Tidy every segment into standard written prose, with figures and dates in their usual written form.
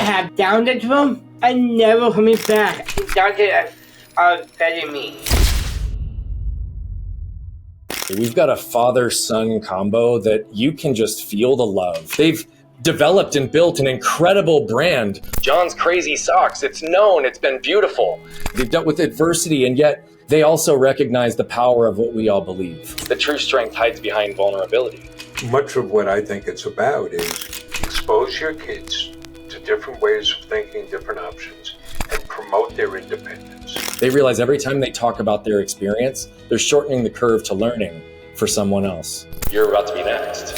I have down the drum and never coming back. Down to better me. We've got a father-son combo that you can just feel the love. They've developed and built an incredible brand. John's Crazy Socks, it's known, it's been beautiful. They've dealt with adversity, and yet they also recognize the power of what we all believe. The true strength hides behind vulnerability. Much of what I think it's about is expose your kids to different ways of thinking, different options, and promote their independence. They realize every time they talk about their experience, they're shortening the curve to learning for someone else. You're about to be next.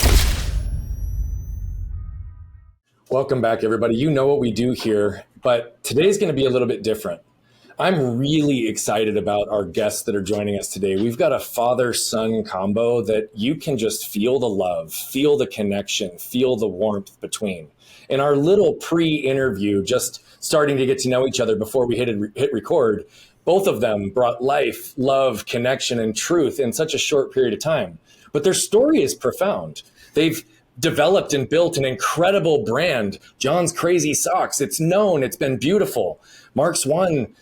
Welcome back, everybody. You know what we do here, but today's going to be a little bit different. I'm really excited about our guests that are joining us today. We've got a father-son combo that you can just feel the love, feel the connection, feel the warmth between. In our little pre-interview, just starting to get to know each other before we hit record, both of them brought life, love, connection, and truth in such a short period of time. But their story is profound. They've developed and built an incredible brand. John's Crazy Socks, it's known, it's been beautiful. Mark's won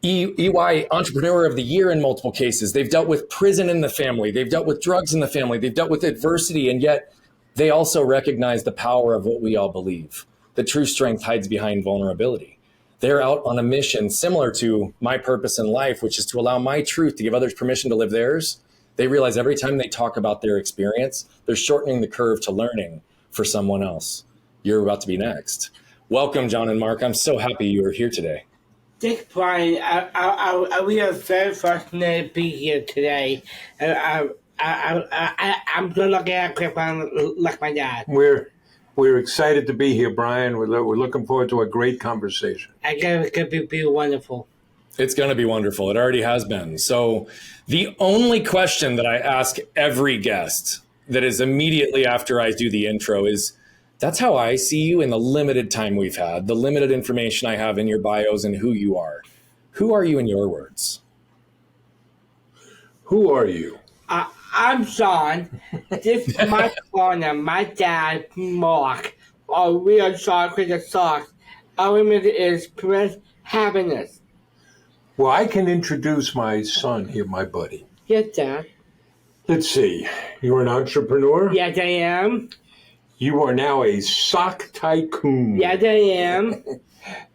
EY Entrepreneur of the Year in multiple cases. They've dealt with prison in the family. They've dealt with drugs in the family. They've dealt with adversity, and yet they also recognize the power of what we all believe. The true strength hides behind vulnerability. They're out on a mission similar to my purpose in life, which is to allow my truth to give others permission to live theirs. They realize every time they talk about their experience, they're shortening the curve to learning for someone else. You're about to be next. Welcome, John and Mark. I'm so happy you are here today. Thanks, Brian. We are very fortunate to be here today. I'm so lucky I could find like my dad. We're excited to be here, Brian. We're looking forward to a great conversation. I guess it could be wonderful. It's going to be wonderful. It already has been. So the only question that I ask every guest that is immediately after I do the intro is, that's how I see you in the limited time we've had, the limited information I have in your bios and who you are. Who are you in your words? Who are you? I'm John. This is my partner, my dad, Mark. We are John Crazy Socks. Our limit is press happiness. Well, I can introduce my son here, my buddy. Yes, Dad. Let's see. You're an entrepreneur? Yes, I am. You are now a sock tycoon. Yes, I am.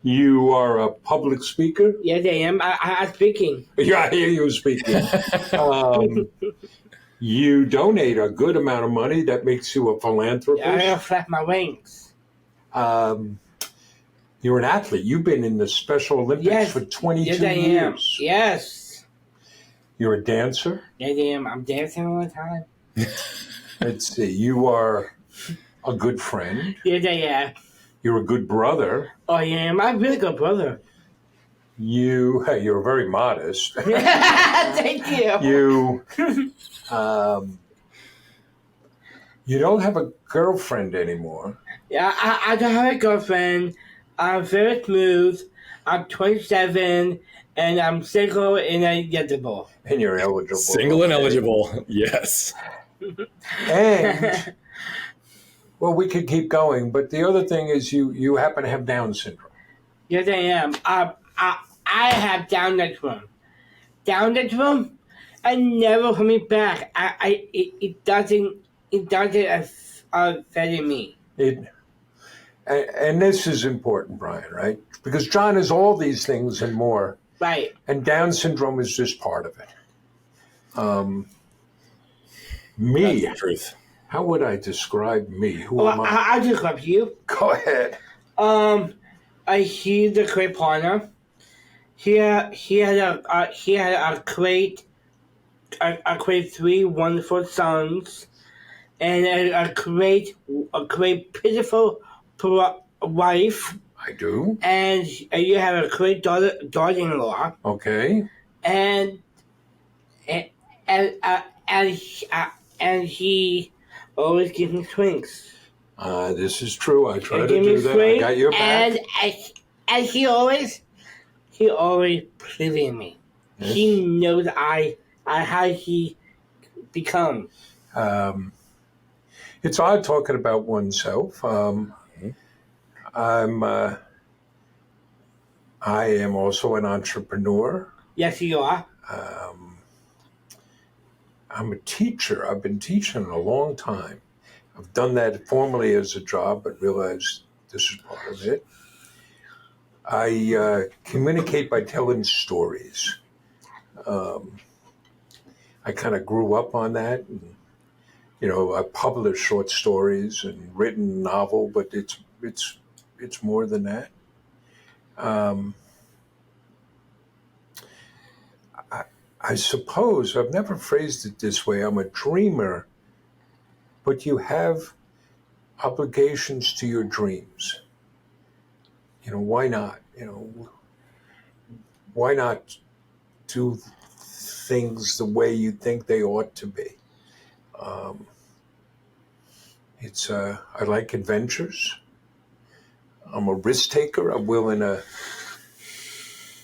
You are a public speaker? Yes, I am. I'm speaking. Yeah, I hear you speaking. You donate a good amount of money. That makes you a philanthropist. I gotta flap my wings. You're an athlete. You've been in the Special Olympics for 22 yes, I am. years. Yes. You're a dancer? Yes, I am. I'm dancing all the time. Let's see. You are a good friend. Yes, I am. You're a good brother. Oh, I am. I'm a really good brother. You're very modest. Thank you. You don't have a girlfriend anymore. Yeah, I don't have a girlfriend. I'm very smooth. I'm 27, and I'm single and eligible. And you're eligible. Single and eligible, yes. And, well, we could keep going, but the other thing is you happen to have Down syndrome. Yes, I am. I have Down syndrome. Down syndrome, and never coming back. It doesn't affect me. And this is important, Brian, right? Because John is all these things and more. Right. And Down syndrome is just part of it. Me. That's the truth. How would I describe me? Who am I? I'll describe you. Go ahead. He's a great partner. He had a great 3 wonderful sons, and a great pitiful wife. I do. And you have a great daughter-in-law. Okay. And he always gives me swings. This is true. I try to do that. I got your back. And he always believes in me. Yes. He knows how he becomes. It's odd talking about oneself. I'm I am also an entrepreneur. Yes, you are. I'm a teacher. I've been teaching a long time. I've done that formally as a job, but realized this is part of it. I communicate by telling stories. I kind of grew up on that. And, I published short stories and written a novel, but it's more than that. I suppose I've never phrased it this way. I'm a dreamer, but you have obligations to your dreams. Why not? Why not do things the way you think they ought to be? I like adventures. I'm a risk taker. I'm willing to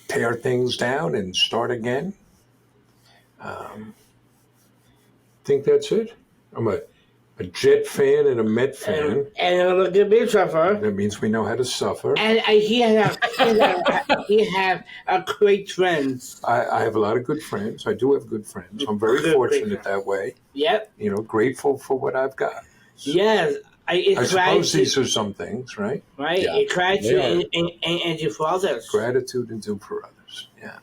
tear things down and start again. Think that's it. I'm a Jet fan and a Met fan. And look at me, suffer. That means we know how to suffer. And he have great friends. I have a lot of good friends. I do have good friends. I'm very fortunate that way. Yep. Grateful for what I've got. Yes. I suppose these are some things, right? Right. Yeah. Gratitude and do for others. Gratitude and do for others. Yeah.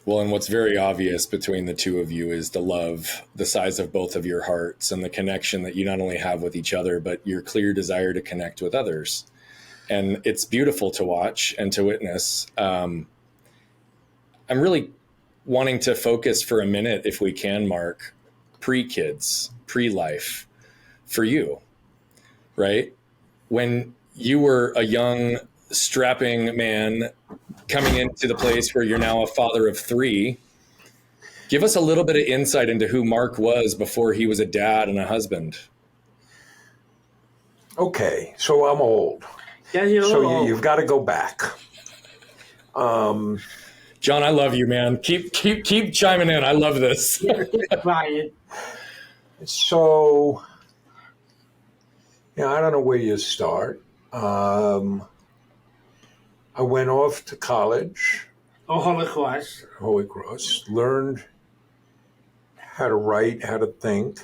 Well, and what's very obvious between the two of you is the love, the size of both of your hearts, and the connection that you not only have with each other, but your clear desire to connect with others. And it's beautiful to watch and to witness. I'm really wanting to focus for a minute, if we can, Mark, pre-kids, pre-life, for you, right? When you were a young, strapping man coming into the place where you're now a father of 3, give us a little bit of insight into who Mark was before he was a dad and a husband. Okay, so I'm old. Yeah, so you've got to go back. John, I love you, man. Keep chiming in. I love this. Brian. So, I don't know where you start. I went off to college. Holy Cross. Learned how to write, how to think.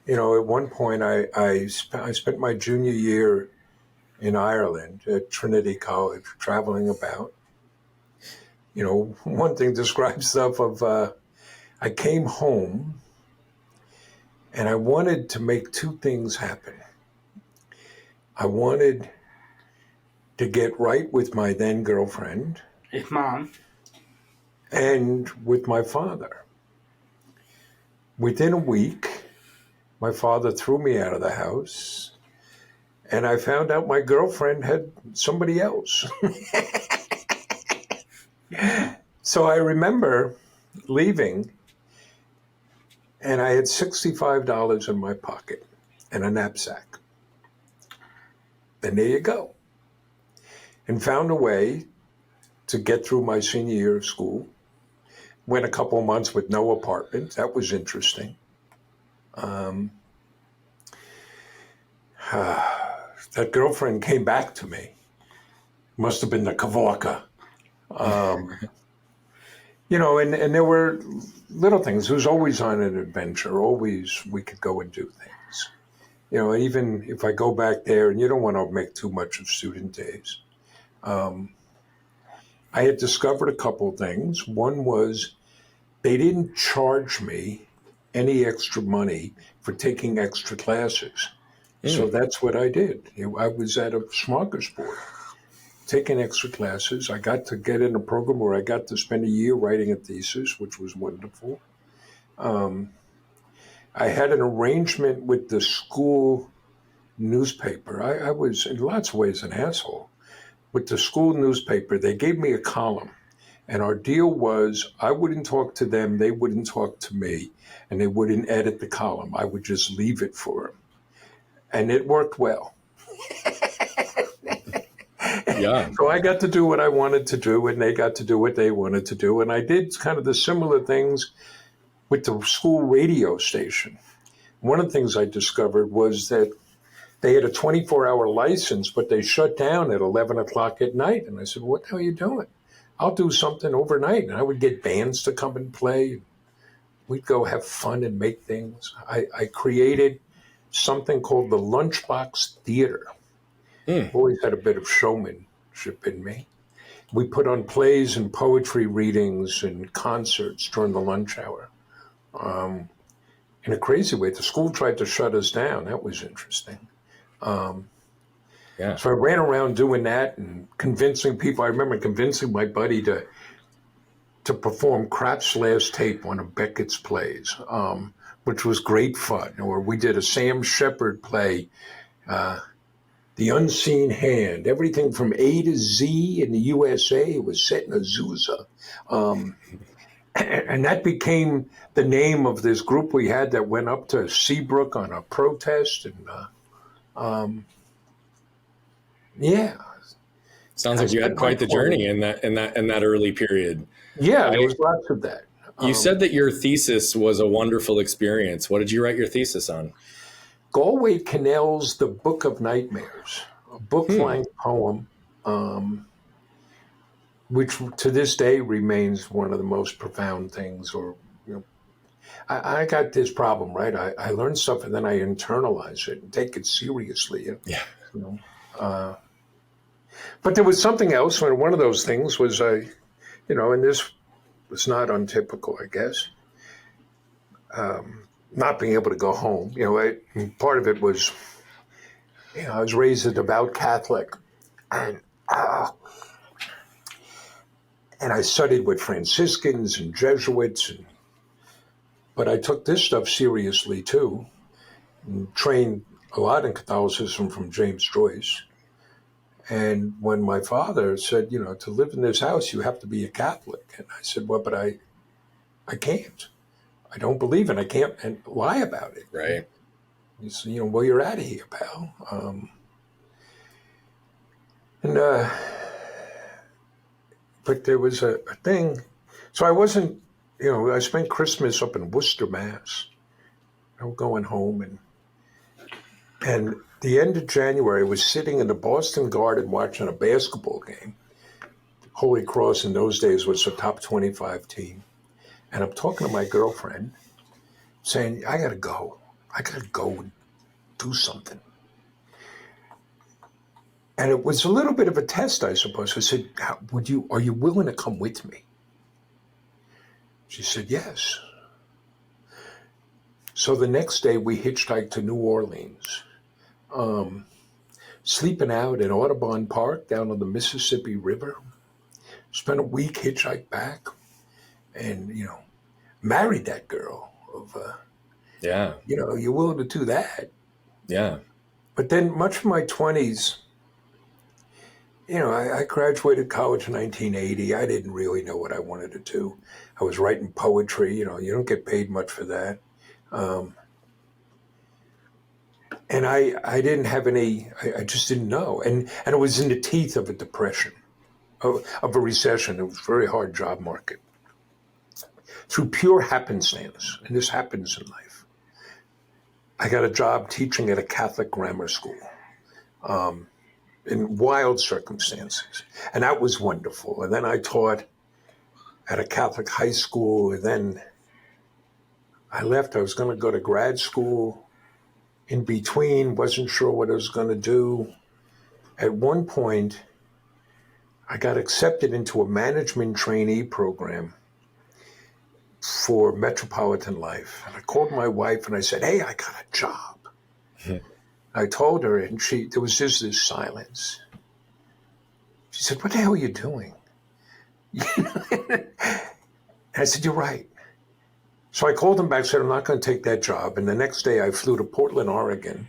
At one point, I spent my junior year in Ireland at Trinity College, traveling about. One thing describes stuff of, I came home and I wanted to make 2 things happen. I wanted to get right with my then girlfriend. His mom. And with my father. Within a week, my father threw me out of the house, and I found out my girlfriend had somebody else. So I remember leaving, and I had $65 in my pocket and a knapsack. And there you go. And found a way to get through my senior year of school. Went a couple of months with no apartment. That was interesting. That girlfriend came back to me. Must have been the Kavorka. And there were little things. It was always on an adventure. Always we could go and do things. Even if I go back there, and you don't want to make too much of student days. I had discovered a couple things. One was they didn't charge me any extra money for taking extra classes. So that's what I did. I was at a smorgasbord, taking extra classes. I got to get in a program where I got to spend a year writing a thesis, which was wonderful. I had an arrangement with the school newspaper. I was in lots of ways an asshole. With the school newspaper, they gave me a column. And our deal was I wouldn't talk to them, they wouldn't talk to me, and they wouldn't edit the column. I would just leave it for them. And it worked well. Yeah. So I got to do what I wanted to do, and they got to do what they wanted to do. And I did kind of the similar things with the school radio station. One of the things I discovered was that they had a 24-hour license, but they shut down at 11 o'clock at night. And I said, what the hell are you doing? I'll do something overnight. And I would get bands to come and play. We'd go have fun and make things. I created something called the Lunchbox Theater. Always had a bit of showmanship in me. We put on plays and poetry readings and concerts during the lunch hour. In a crazy way, the school tried to shut us down. That was interesting. Yeah. So I ran around doing that and convincing people. I remember convincing my buddy to perform Kraft's Last Tape, one of Beckett's plays, which was great fun. Or we did a Sam Shepard play, The Unseen Hand. Everything from A to Z in the USA was set in Azusa. And that became the name of this group we had that went up to Seabrook on a protest. And yeah. Sounds like you had quite the journey in that early period. Yeah, there was lots of that. You said that your thesis was a wonderful experience. What did you write your thesis on? Galway Kinnell's The Book of Nightmares, a book-length poem, which to this day remains one of the most profound things. Or, I got this problem, right? I learn stuff and then I internalize it and take it seriously. Yeah. But there was something else. One of those things was, and this was not untypical, I guess. Not being able to go home. Part of it was, I was raised a devout Catholic, and I studied with Franciscans and Jesuits, but I took this stuff seriously too, and trained a lot in Catholicism from James Joyce. And when my father said, to live in this house, you have to be a Catholic. And I said, well, but I can't. I don't believe it. I can't and lie about it. Right. He said, well, you're out of here, pal. But there was a thing. So I wasn't, I spent Christmas up in Worcester, Mass. Going home. And the end of January, I was sitting in the Boston Garden watching a basketball game. Holy Cross in those days was a top 25 team. And I'm talking to my girlfriend saying, I got to go. I got to go and do something. And it was a little bit of a test, I suppose. I said, are you willing to come with me? She said, yes. So the next day we hitchhiked to New Orleans, sleeping out at Audubon Park down on the Mississippi River. Spent a week hitchhiked back and, married that girl. You're willing to do that. Yeah. But then much of my 20s, I graduated college in 1980. I didn't really know what I wanted to do. I was writing poetry. You don't get paid much for that. And I didn't have any, I just didn't know. And it was in the teeth of a depression, of a recession. It was a very hard job market. Through pure happenstance, and this happens in life, I got a job teaching at a Catholic grammar school in wild circumstances. And that was wonderful. And then I taught at a Catholic high school. And then I left. I was going to go to grad school. In between, wasn't sure what I was going to do. At one point, I got accepted into a management trainee program for Metropolitan Life. And I called my wife and I said, hey, I got a job. I told her, and there was just this silence. She said, what the hell are you doing? And I said, you're right. So I called him back, said, I'm not going to take that job. And the next day I flew to Portland, Oregon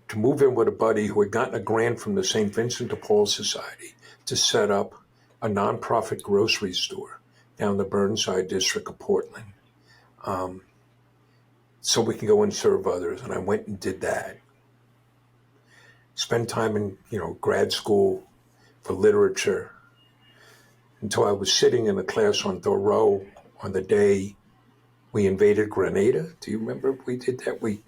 to move in with a buddy who had gotten a grant from the St. Vincent de Paul Society to set up a nonprofit grocery store down the Burnside district of Portland. So we can go and serve others. And I went and did that. Spent time in, grad school for literature until I was sitting in a class on Thoreau on the day we invaded Grenada. Do you remember we did that? We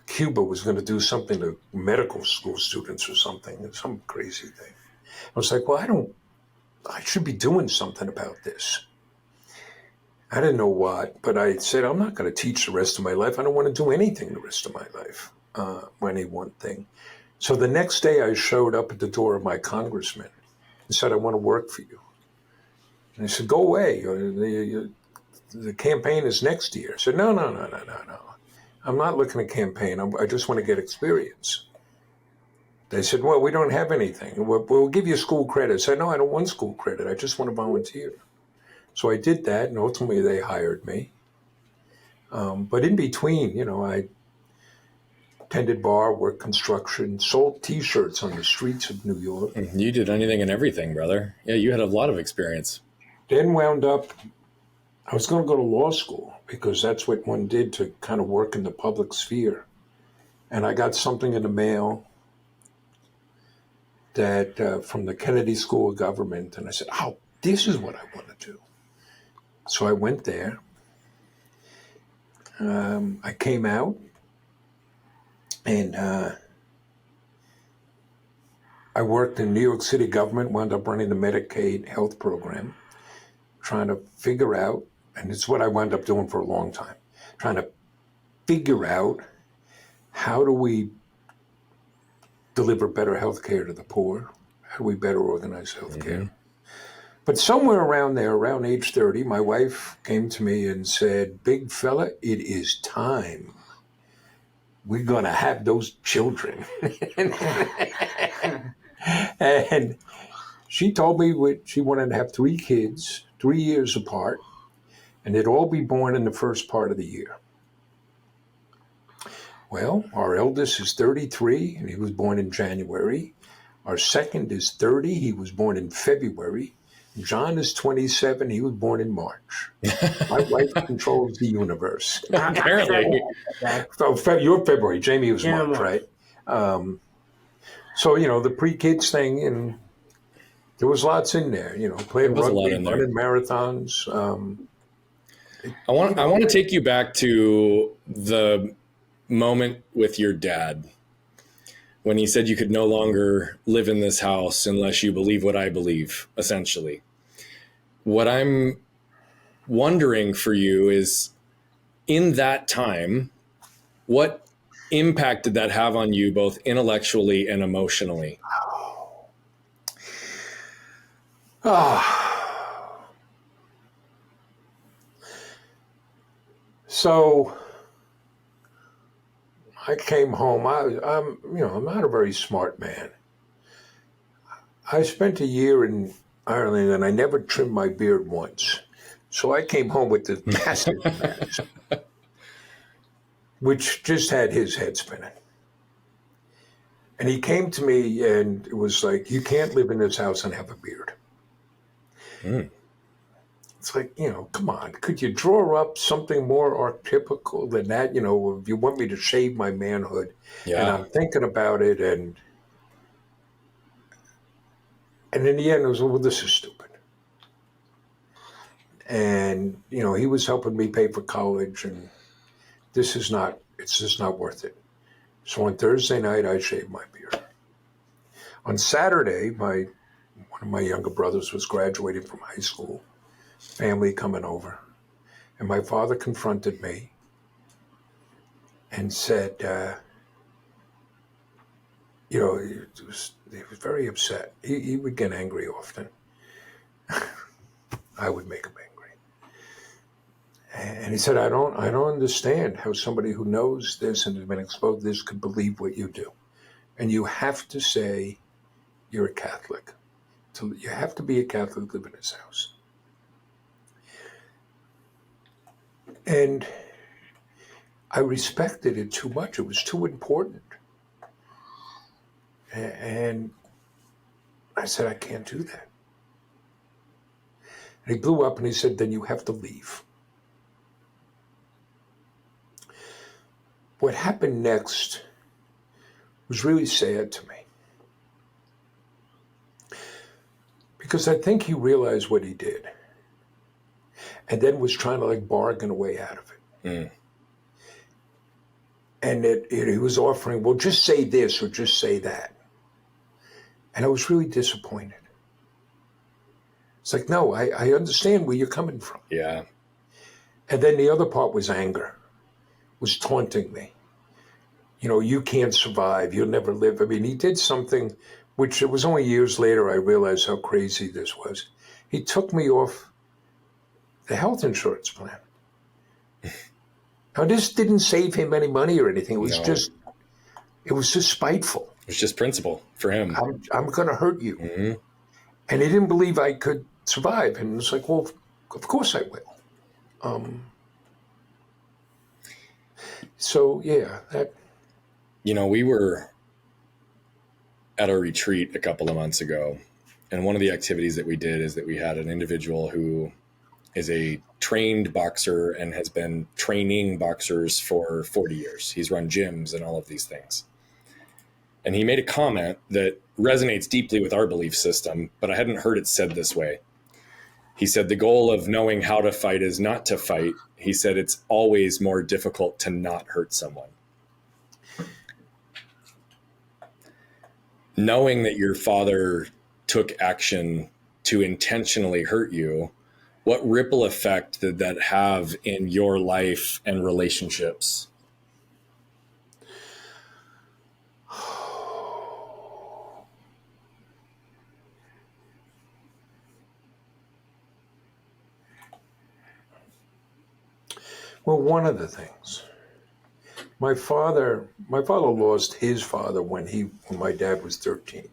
Cuba was going to do something to medical school students or something, some crazy thing. I was like, well, I should be doing something about this. I didn't know what, but I said, I'm not going to teach the rest of my life. I don't want to do anything the rest of my life, any one thing. So the next day I showed up at the door of my congressman and said, I want to work for you. And he said, go away. The campaign is next year. I said, no. I'm not looking to campaign. I just want to get experience. They said, well, we don't have anything. We'll give you school credit. I said, no, I don't want school credit. I just want to volunteer. So I did that, and ultimately they hired me. But in between, I tended bar, worked construction, sold T-shirts on the streets of New York. You did anything and everything, brother. Yeah, you had a lot of experience. Then wound up, I was going to go to law school because that's what one did to kind of work in the public sphere. And I got something in the mail that from the Kennedy School of Government, and I said, oh, this is what I want to do. So I went there. I came out, and I worked in New York City government, wound up running the Medicaid health program, trying to figure out, and it's what I wound up doing for a long time, trying to figure out how do we deliver better health care to the poor? How do we better organize health care? Mm-hmm. But somewhere around there, around age 30, my wife came to me and said, big fella, it is time. We're going to have those children. And she told me she wanted to have 3 kids, 3 years apart, and they'd all be born in the first part of the year. Well, our eldest is 33, and he was born in January. Our second is 30. He was born in February. John is 27. He was born in March. My wife controls the universe. Apparently. So you're February. Jamie was March, right? So, the pre-kids thing, and there was lots in there, playing rugby, running marathons. I want to take you back to the moment with your dad when he said you could no longer live in this house unless you believe what I believe, essentially. What I'm wondering for you is, in that time, what impact did that have on you, both intellectually and emotionally? So I came home. I'm not a very smart man. I spent a year in Ireland, and I never trimmed my beard once. So I came home with this massive patch, which just had his head spinning. And he came to me, and it was like, you can't live in this house and have a beard. Mm. It's like, come on, could you draw up something more archetypical than that? If you want me to shave my manhood, and I'm thinking about it, and in the end, it was, well, this is stupid. And, he was helping me pay for college, and it's just not worth it. So on Thursday night, I shaved my beard. On Saturday, one of my younger brothers was graduating from high school, family coming over. And my father confronted me and said, he was very upset. He would get angry often. I would make him angry. And he said, I don't understand how somebody who knows this and has been exposed to this could believe what you do. And you have to say you're a Catholic. You have to be a Catholic to live in this house. And I respected it too much. It was too important. And I said, I can't do that. And he blew up and he said, then you have to leave. What happened next was really sad to me. Because I think he realized what he did. And then was trying to bargain a way out of it. Mm. And he was offering, well, just say this or just say that. And I was really disappointed. It's like, no, I understand where you're coming from. Yeah. And then the other part was anger, was taunting me. You can't survive. You'll never live. I mean, he did something, which it was only years later I realized how crazy this was. He took me off the health insurance plan. Now, this didn't save him any money or anything. It was just spiteful. It was just principle for him. I'm going to hurt you. Mm-hmm. And he didn't believe I could survive. And it's like, well, of course I will. So, yeah, that. We were at a retreat a couple of months ago, and one of the activities that we did is that we had an individual who is a trained boxer and has been training boxers for 40 years. He's run gyms and all of these things. And he made a comment that resonates deeply with our belief system, but I hadn't heard it said this way. He said, the goal of knowing how to fight is not to fight. He said, it's always more difficult to not hurt someone. Knowing that your father took action to intentionally hurt you, what ripple effect did that have in your life and relationships? Well, one of the things, my father lost his father when my dad was 13.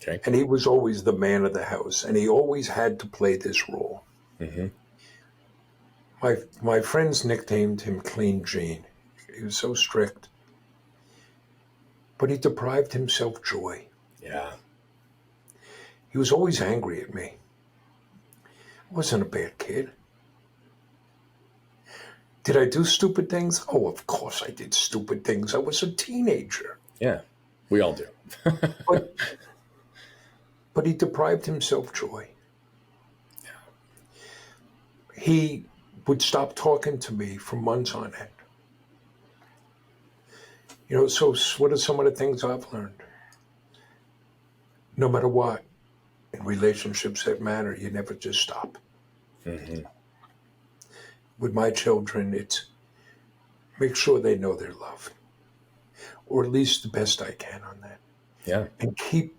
Okay. And he was always the man of the house, and he always had to play this role. Mm-hmm. My friends nicknamed him Clean Gene. He was so strict. But he deprived himself joy. Yeah. He was always angry at me. I wasn't a bad kid. Did I do stupid things? Oh, of course I did stupid things. I was a teenager. Yeah, we all do. But he deprived himself joy. He would stop talking to me for months on end. So what are some of the things I've learned? No matter what, in relationships that matter, you never just stop. Mm-hmm. With my children, it's make sure they know they're loved, or at least the best I can on that. Yeah. And keep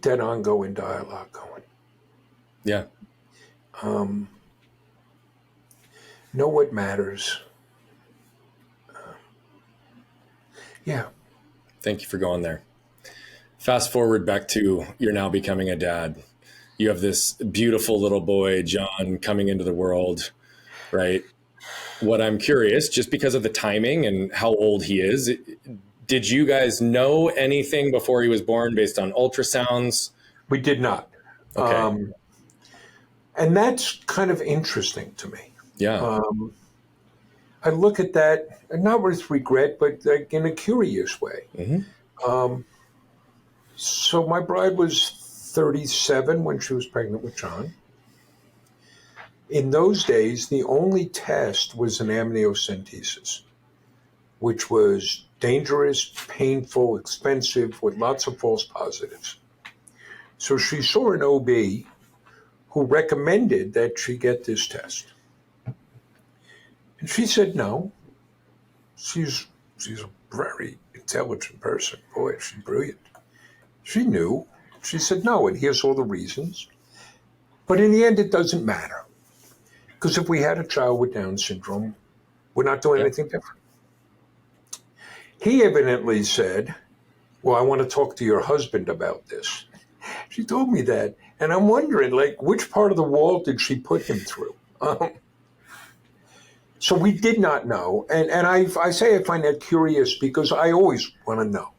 that ongoing dialogue going. Yeah. Know what matters. Yeah. Thank you for going there. Fast forward back to you're now becoming a dad. You have this beautiful little boy, John, coming into the world, right? What I'm curious, just because of the timing and how old he is, did you guys know anything before he was born based on ultrasounds? We did not. Okay. And that's kind of interesting to me. Yeah. I look at that, not with regret, but like in a curious way. Mm-hmm. So my bride was 37 when she was pregnant with John. In those days, the only test was an amniocentesis, which was dangerous, painful, expensive, with lots of false positives. So she saw an OB who recommended that she get this test. And she said no. She's a very intelligent person. Boy, she's brilliant. She knew. She said no, and here's all the reasons. But in the end, it doesn't matter. Because if we had a child with Down syndrome, we're not doing anything different. He evidently said, well, I want to talk to your husband about this. She told me that. And I'm wondering, which part of the wall did she put him through? So we did not know. And I say I find that curious because I always want to know.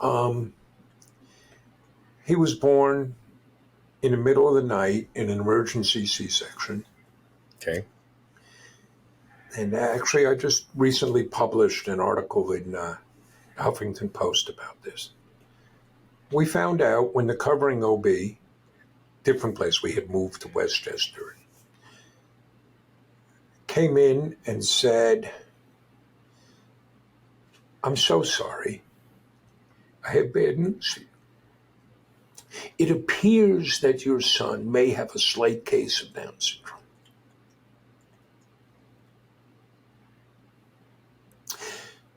Mm-hmm. He was born in the middle of the night in an emergency C-section. Okay. And actually, I just recently published an article in Huffington Post about this. We found out when the covering OB, different place, we had moved to Westchester, came in and said, "I'm so sorry. I have bad news for you. It appears that your son may have a slight case of Down syndrome."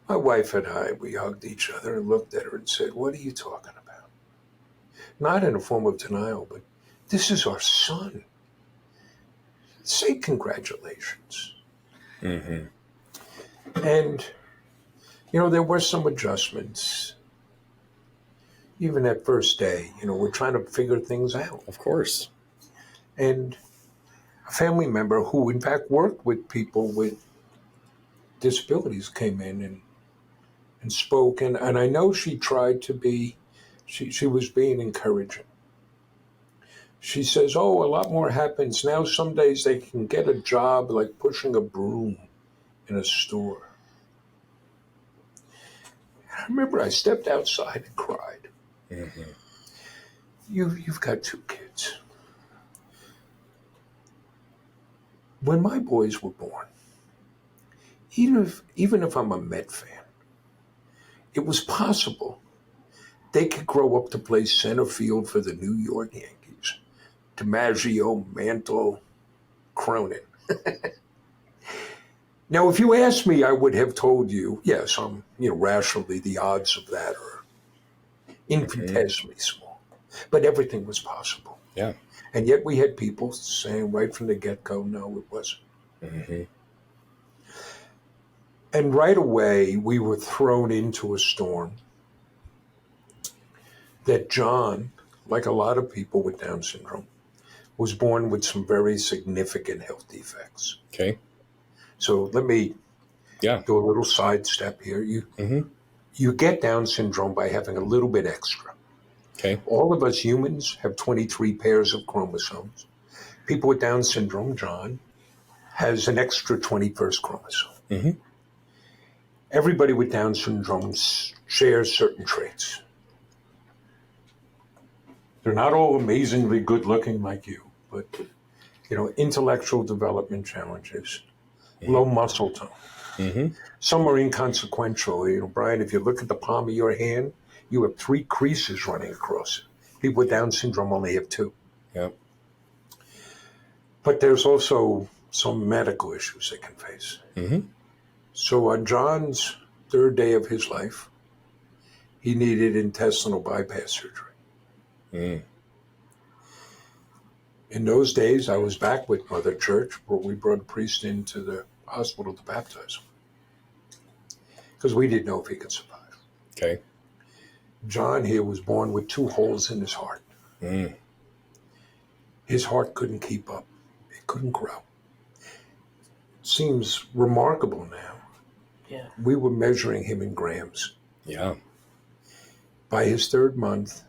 My wife and I, we hugged each other and looked at her and said, "What are you talking about?" Not in a form of denial, but this is our son. Say congratulations. Mm-hmm. And, there were some adjustments. Even that first day, we're trying to figure things out. Of course. And a family member who, in fact, worked with people with disabilities came in and spoke. And I know she tried to be, she was being encouraging. She says, "Oh, a lot more happens now. Some days they can get a job like pushing a broom in a store." I remember I stepped outside and cried. Mm-hmm. You've got 2 kids. When my boys were born, even if I'm a Met fan, it was possible they could grow up to play center field for the New York Yankees. DiMaggio, Mantle, Cronin. Now, if you asked me, I would have told you, yes, rationally, the odds of that are infinitesimally small. But everything was possible. Yeah. And yet we had people saying right from the get-go, no, it wasn't. Mm-hmm. And right away, we were thrown into a storm that John, like a lot of people with Down syndrome, was born with some very significant health defects. Okay. So let me do a little sidestep here. You get Down syndrome by having a little bit extra. Okay. All of us humans have 23 pairs of chromosomes. People with Down syndrome, John, has an extra 21st chromosome. Mm-hmm. Everybody with Down syndrome shares certain traits. They're not all amazingly good looking like you, but intellectual development challenges, low muscle tone. Mm-hmm. Some are inconsequential. Brian, if you look at the palm of your hand, you have 3 creases running across it. People with Down syndrome only have 2. Yep. But there's also some medical issues they can face. Mm-hmm. So on John's 3rd day of his life, he needed intestinal bypass surgery. Mm. In those days, I was back with Mother Church, where we brought a priest into the hospital to baptize him, because we didn't know if he could survive. Okay. John here was born with 2 holes in his heart. Mm. His heart couldn't keep up. It couldn't grow. It seems remarkable now. Yeah. We were measuring him in grams. Yeah. By his 3rd month,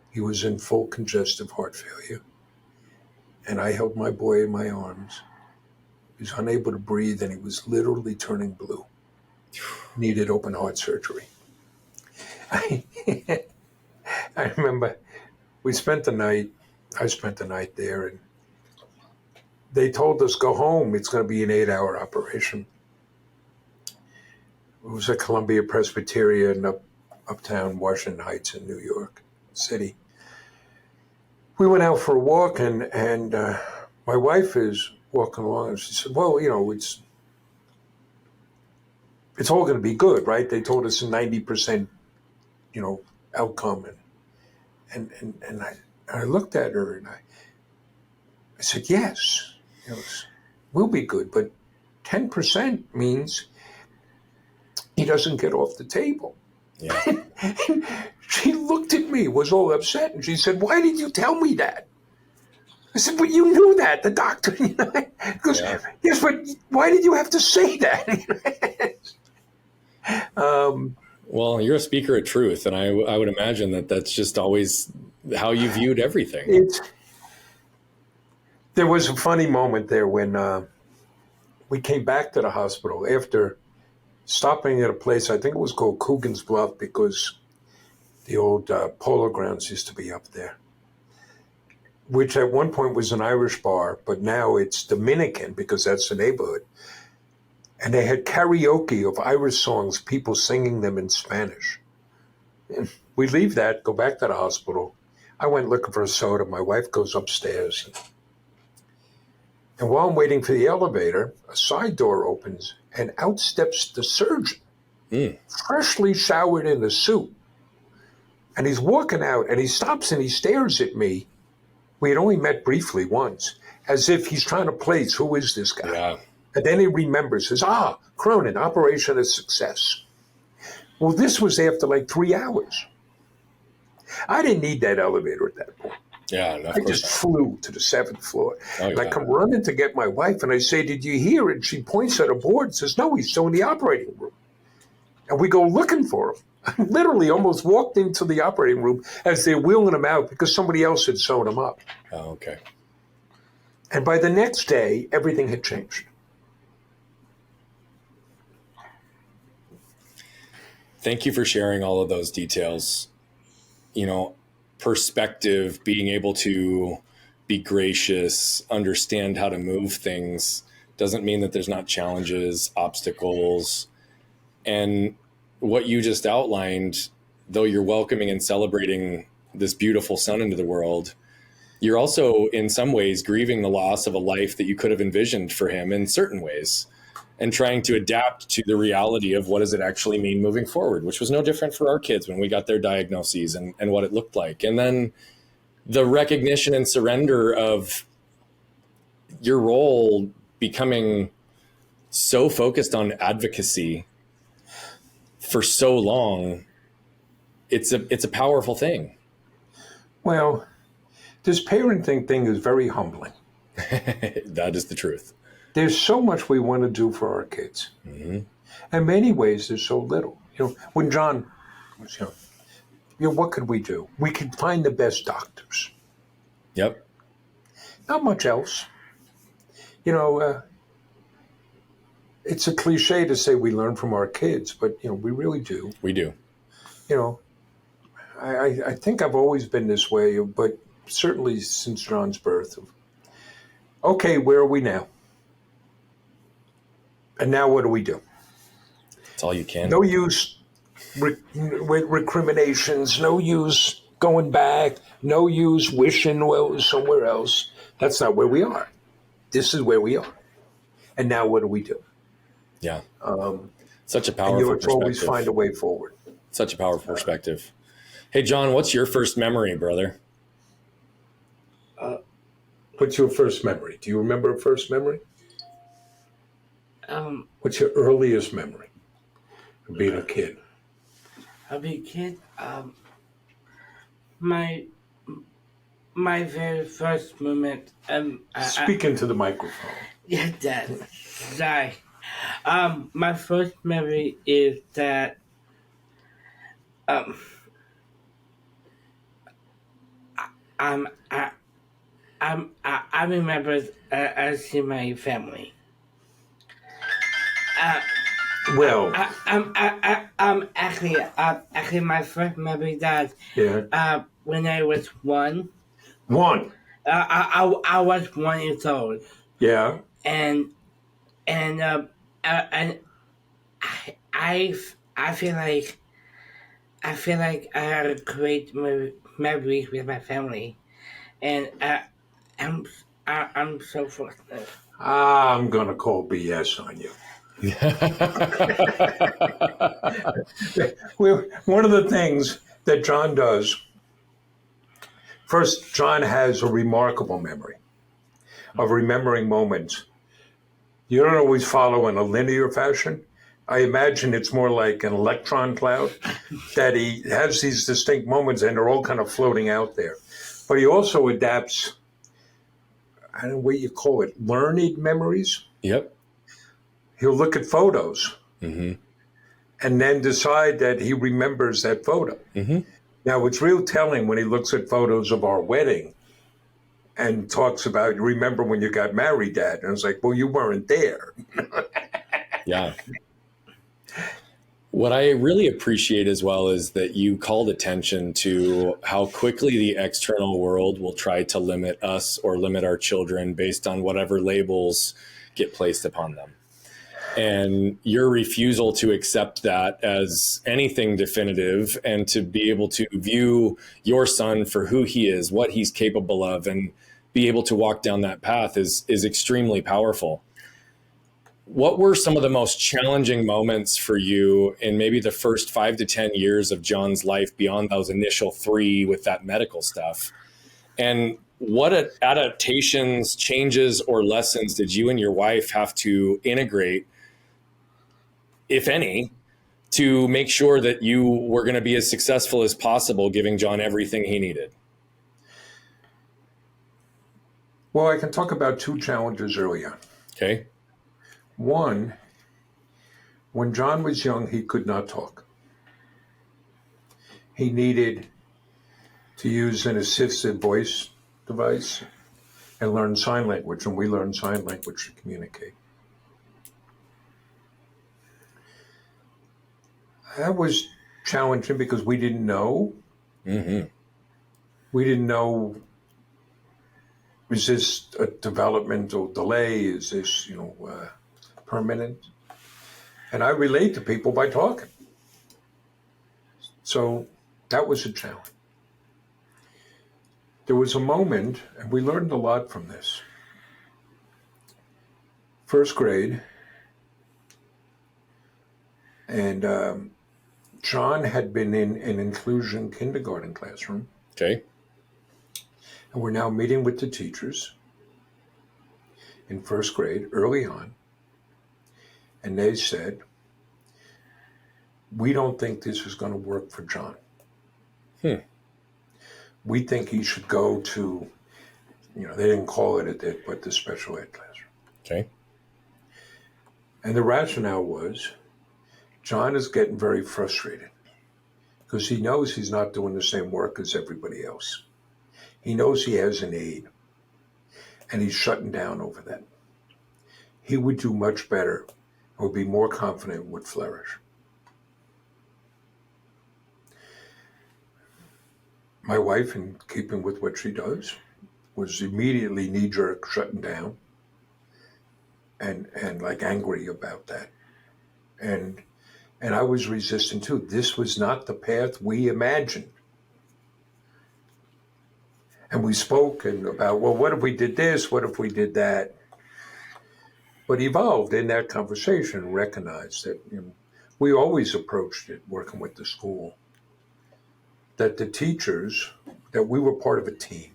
he was in full congestive heart failure. And I held my boy in my arms. He was unable to breathe, and he was literally turning blue. Needed open heart surgery. I remember I spent the night there, and they told us, "Go home. It's going to be an 8-hour operation." It was at Columbia Presbyterian uptown Washington Heights in New York City. We went out for a walk, and my wife is walking along, and she said, "Well, it's all going to be good, right? They told us a 90%, outcome." And I looked at her and I said, "Yes, we'll be good, but 10% means he doesn't get off the table." Yeah. And she looked at me, was all upset, and she said, "Why did you tell me that?" I said, "Well, you knew that, the doctor." Goes, "Yes, but why did you have to say that?" Well, you're a speaker of truth, and I would imagine that's just always how you viewed everything. There was a funny moment there when we came back to the hospital after stopping at a place, I think it was called Coogan's Bluff, because the old polo grounds used to be up there. which at one point was an Irish bar, but now it's Dominican because that's the neighborhood. And they had karaoke of Irish songs, people singing them in Spanish. And we leave that, go back to the hospital. I went looking for a soda. My wife goes upstairs. And while I'm waiting for the elevator, a side door opens and out steps the surgeon, freshly showered in a suit. And he's walking out and he stops and he stares at me. We had only met briefly once, as if he's trying to place, who is this guy? Yeah. And then he remembers, says, Cronin, operation a success. Well, this was after like 3 hours. I didn't need that elevator at that point. Yeah, no, I just flew to the 7th floor. And I come running to get my wife, and I say, did you hear it? She points at a board and says, no, he's still in the operating room. And we go looking for him. I literally almost walked into the operating room as they're wheeling him out because somebody else had sewn him up. Oh, okay. And by the next day, everything had changed. Thank you for sharing all of those details. You know, perspective, being able to be gracious, understand how to move things doesn't mean that there's not challenges, obstacles. And what you just outlined, though you're welcoming and celebrating this beautiful son into the world, you're also in some ways grieving the loss of a life that you could have envisioned for him in certain ways, and trying to adapt to the reality of what does it actually mean moving forward, which was no different for our kids when we got their diagnoses and what it looked like. And then the recognition and surrender of your role becoming so focused on advocacy for so long, it's a powerful thing. Well, this parenting thing is very humbling. That is the truth. There's so much we want to do for our kids. Mm-hmm. In many ways, there's so little. When John was young, what could we do? We could find the best doctors. Yep. Not much else. It's a cliche to say we learn from our kids, but we really do. We do. I think I've always been this way, but certainly since John's birth. Okay, where are we now? And now what do we do? That's all you can. No use with recriminations, no use going back, no use wishing well, it was somewhere else. That's not where we are. This is where we are. And now what do we do? Yeah. Such a powerful and perspective. Always find a way forward. Such a powerful perspective. Hey, John, what's your first memory, brother? What's your first memory? Do you remember a first memory? What's your earliest memory of being a kid? Of being a kid? My very first moment. Speak into the microphone. Yeah, Dad. Sorry. My first memory is that I remember seeing my family. Actually, my first memory that when I was one. I was 1 year old. Yeah. And I feel like I had a great memories with my family, and I'm so fortunate. I'm gonna call BS on you. Well, one of the things that John does, first, John has a remarkable memory of remembering moments. You don't always follow in a linear fashion. I imagine it's more like an electron cloud, that he has these distinct moments and they're all kind of floating out there. But he also adapts, I don't know what you call it, learned memories. Yep. He'll look at photos and then decide that he remembers that photo. Mm-hmm. Now, it's real telling when he looks at photos of our wedding and talks about, you remember when you got married, Dad? And I was like, well, you weren't there. Yeah. What I really appreciate as well is that you called attention to how quickly the external world will try to limit us or limit our children based on whatever labels get placed upon them. And your refusal to accept that as anything definitive and to be able to view your son for who he is, what he's capable of, and be able to walk down that path is extremely powerful. What were some of the most challenging moments for you in maybe the first 5 to 10 years of John's life beyond those initial 3 with that medical stuff? And what adaptations, changes, or lessons did you and your wife have to integrate, if any, to make sure that you were going to be as successful as possible, giving John everything he needed? Well, I can talk about 2 challenges early on. Okay. One, when John was young, he could not talk. He needed to use an assistive voice device and learn sign language, and we learned sign language to communicate. That was challenging because we didn't know. Mm-hmm. We didn't know, is this a developmental delay? Is this, permanent? And I relate to people by talking. So that was a challenge. There was a moment, and we learned a lot from this. First grade, and John had been in an inclusion kindergarten classroom. Okay. And we're now meeting with the teachers in first grade, early on. And they said, we don't think this is going to work for John. We think he should go to, they didn't call it that, but the special ed classroom. Okay. And the rationale was, John is getting very frustrated because he knows he's not doing the same work as everybody else. He knows he has an aid, and he's shutting down over that. He would do much better, would be more confident, would flourish. My wife, in keeping with what she does, was immediately knee-jerk shutting down and like angry about that. And I was resistant too. This was not the path we imagined. And we spoke about, well, what if we did this? What if we did that? But evolved in that conversation, recognized that we always approached it, working with the school, that the teachers, that we were part of a team.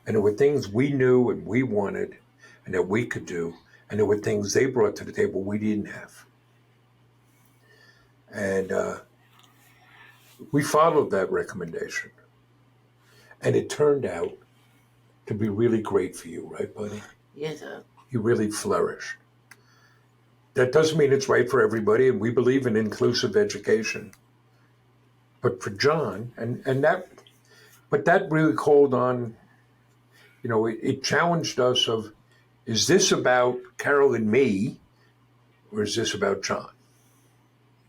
And there were things we knew and we wanted and that we could do. And there were things they brought to the table we didn't have. And we followed that recommendation. And it turned out to be really great for you, right, buddy? Yes, sir. You really flourished. That doesn't mean it's right for everybody, and we believe in inclusive education. But for John, but that really called on, it challenged us of, is this about Carol and me, or is this about John?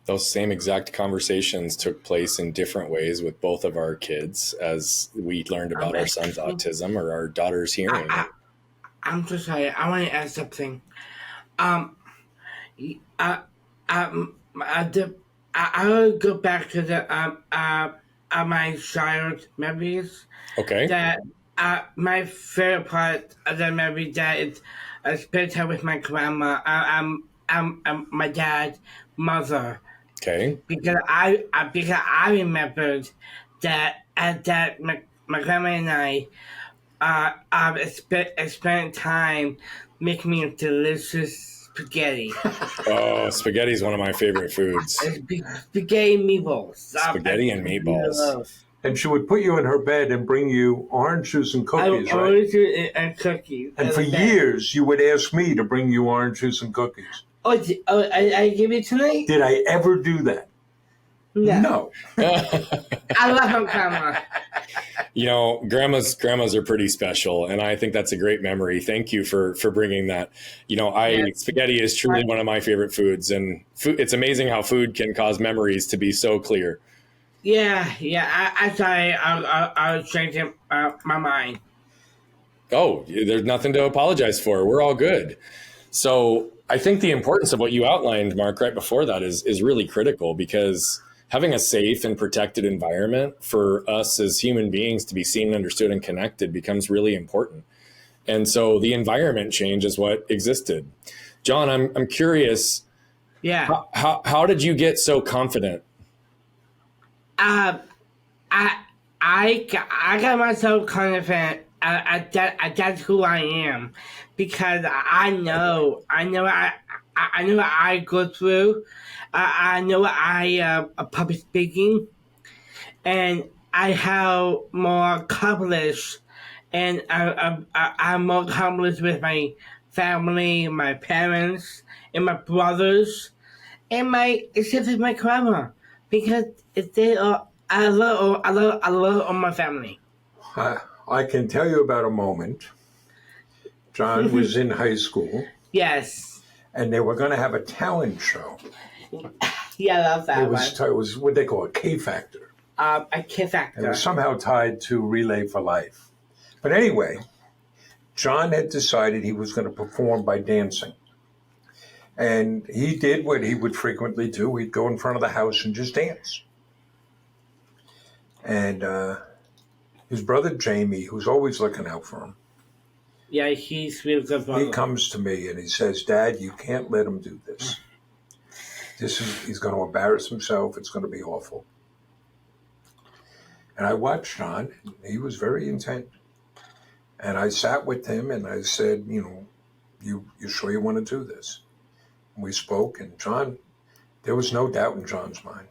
Those same exact conversations took place in different ways with both of our kids as we learned about our son's autism or our daughter's hearing. I'm so sorry. I want to ask something. I will go back to the my childhood memories. Okay. That my favorite part of the memory that is I spent time with my grandma. My dad's mother. Okay. Because I remembered that my grandma and I spent time making me delicious spaghetti. Oh, spaghetti is one of my favorite foods. Spaghetti and meatballs. Spaghetti and meatballs. And she would put you in her bed and bring you orange juice and cookies, right? Orange juice and cookies. And for years, you would ask me to bring you orange juice and cookies. I give it tonight? Did I ever do that? No. No. I love her, Grandma. grandmas are pretty special, and I think that's a great memory. Thank you for bringing that. Spaghetti is truly one of my favorite foods, and it's amazing how food can cause memories to be so clear. Yeah. I was changing my mind. Oh, there's nothing to apologize for. We're all good. So I think the importance of what you outlined, Mark, right before that is really critical, because having a safe and protected environment for us as human beings to be seen, understood, and connected becomes really important. And so the environment change is what existed. John, I'm curious. Yeah. How did you get so confident? I I got myself confident. That's who I am, because I know what I go through. I know what I public speaking, and I have more accomplished, and I'm more accomplished with my family, my parents, and my brothers, and my except for my grandma, because they are I love all my family. I can tell you about a moment. John was in high school, Yes, and they were going to have a talent show. yeah, I love that It was what they call a K Factor. A kid It factor. was somehow tied to Relay for Life. But anyway, John had decided he was going to perform by dancing. And he did what he would frequently do. He'd go in front of the house and just dance. And his brother Jamie, who's always looking out for him, Yeah, he's real good brother. he comes to me and he says, "Dad, you can't let him do this. He's going to embarrass himself. It's going to be awful." And I watched John. He was very intent. And I sat with him and I said, you sure you want to do this? And we spoke, and John, there was no doubt in John's mind.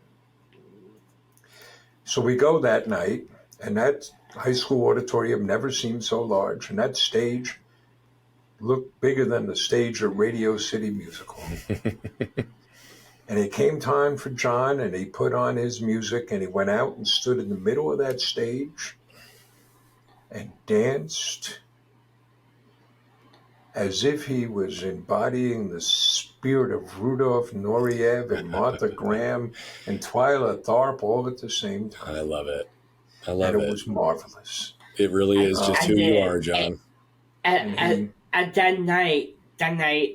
So we go that night, and that high school auditorium never seemed so large, and that stage looked bigger than the stage of Radio City Music Hall. And it came time for John, and he put on his music, and he went out and stood in the middle of that stage and danced as if he was embodying the spirit of Rudolph Nureyev and Martha Graham and Twyla Tharp all at the same time. I love it. And it was marvelous. It really is just who you are, John. At that night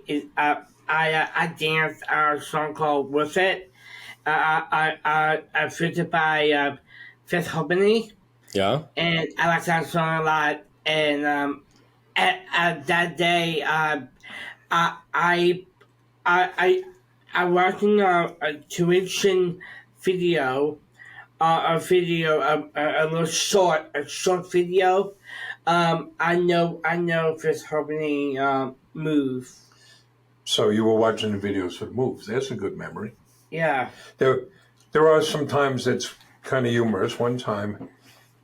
is I danced a song called "With It," featured by Fifth Harmony. Yeah. And I like that song a lot. And at that day, I watching a tuition video, a little short video. I know Fifth Harmony move. So you were watching the videos for the moves. That's a good memory. Yeah. There are some times that's kind of humorous. One time,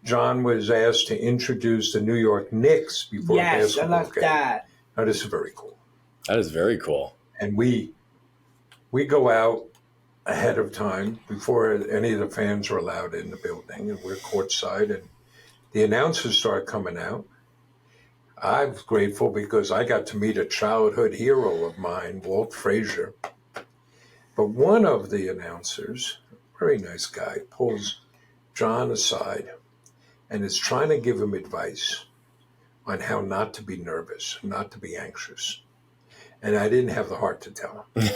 John was asked to introduce the New York Knicks before a basketball I like game. that. Now, this is very cool. That is very cool. And we go out ahead of time before any of the fans are allowed in the building, and we're courtside, and the announcers start coming out. I was grateful because I got to meet a childhood hero of mine, Walt Frazier. But one of the announcers, very nice guy, pulls John aside and is trying to give him advice on how not to be nervous, not to be anxious. And I didn't have the heart to tell him.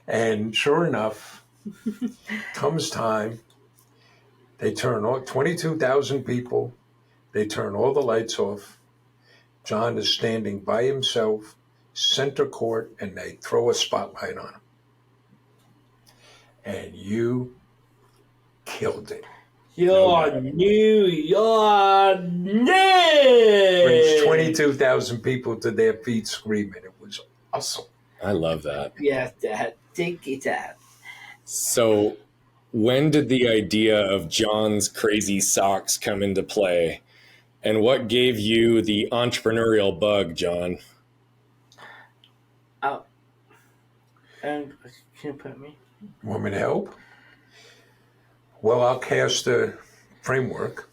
And sure enough, comes time, they turn on 22,000 people, they turn all the lights off. John is standing by himself, center court, and they throw a spotlight on him. And you killed it. Your New York Knicks! Brings 22,000 people to their feet screaming. It was awesome. I love that. Yes, Dad. Thank you, Dad. So when did the idea of John's crazy socks come into play? And what gave you the entrepreneurial bug, John? Oh. And can you put me? Want me to help? Well, I'll cast a framework.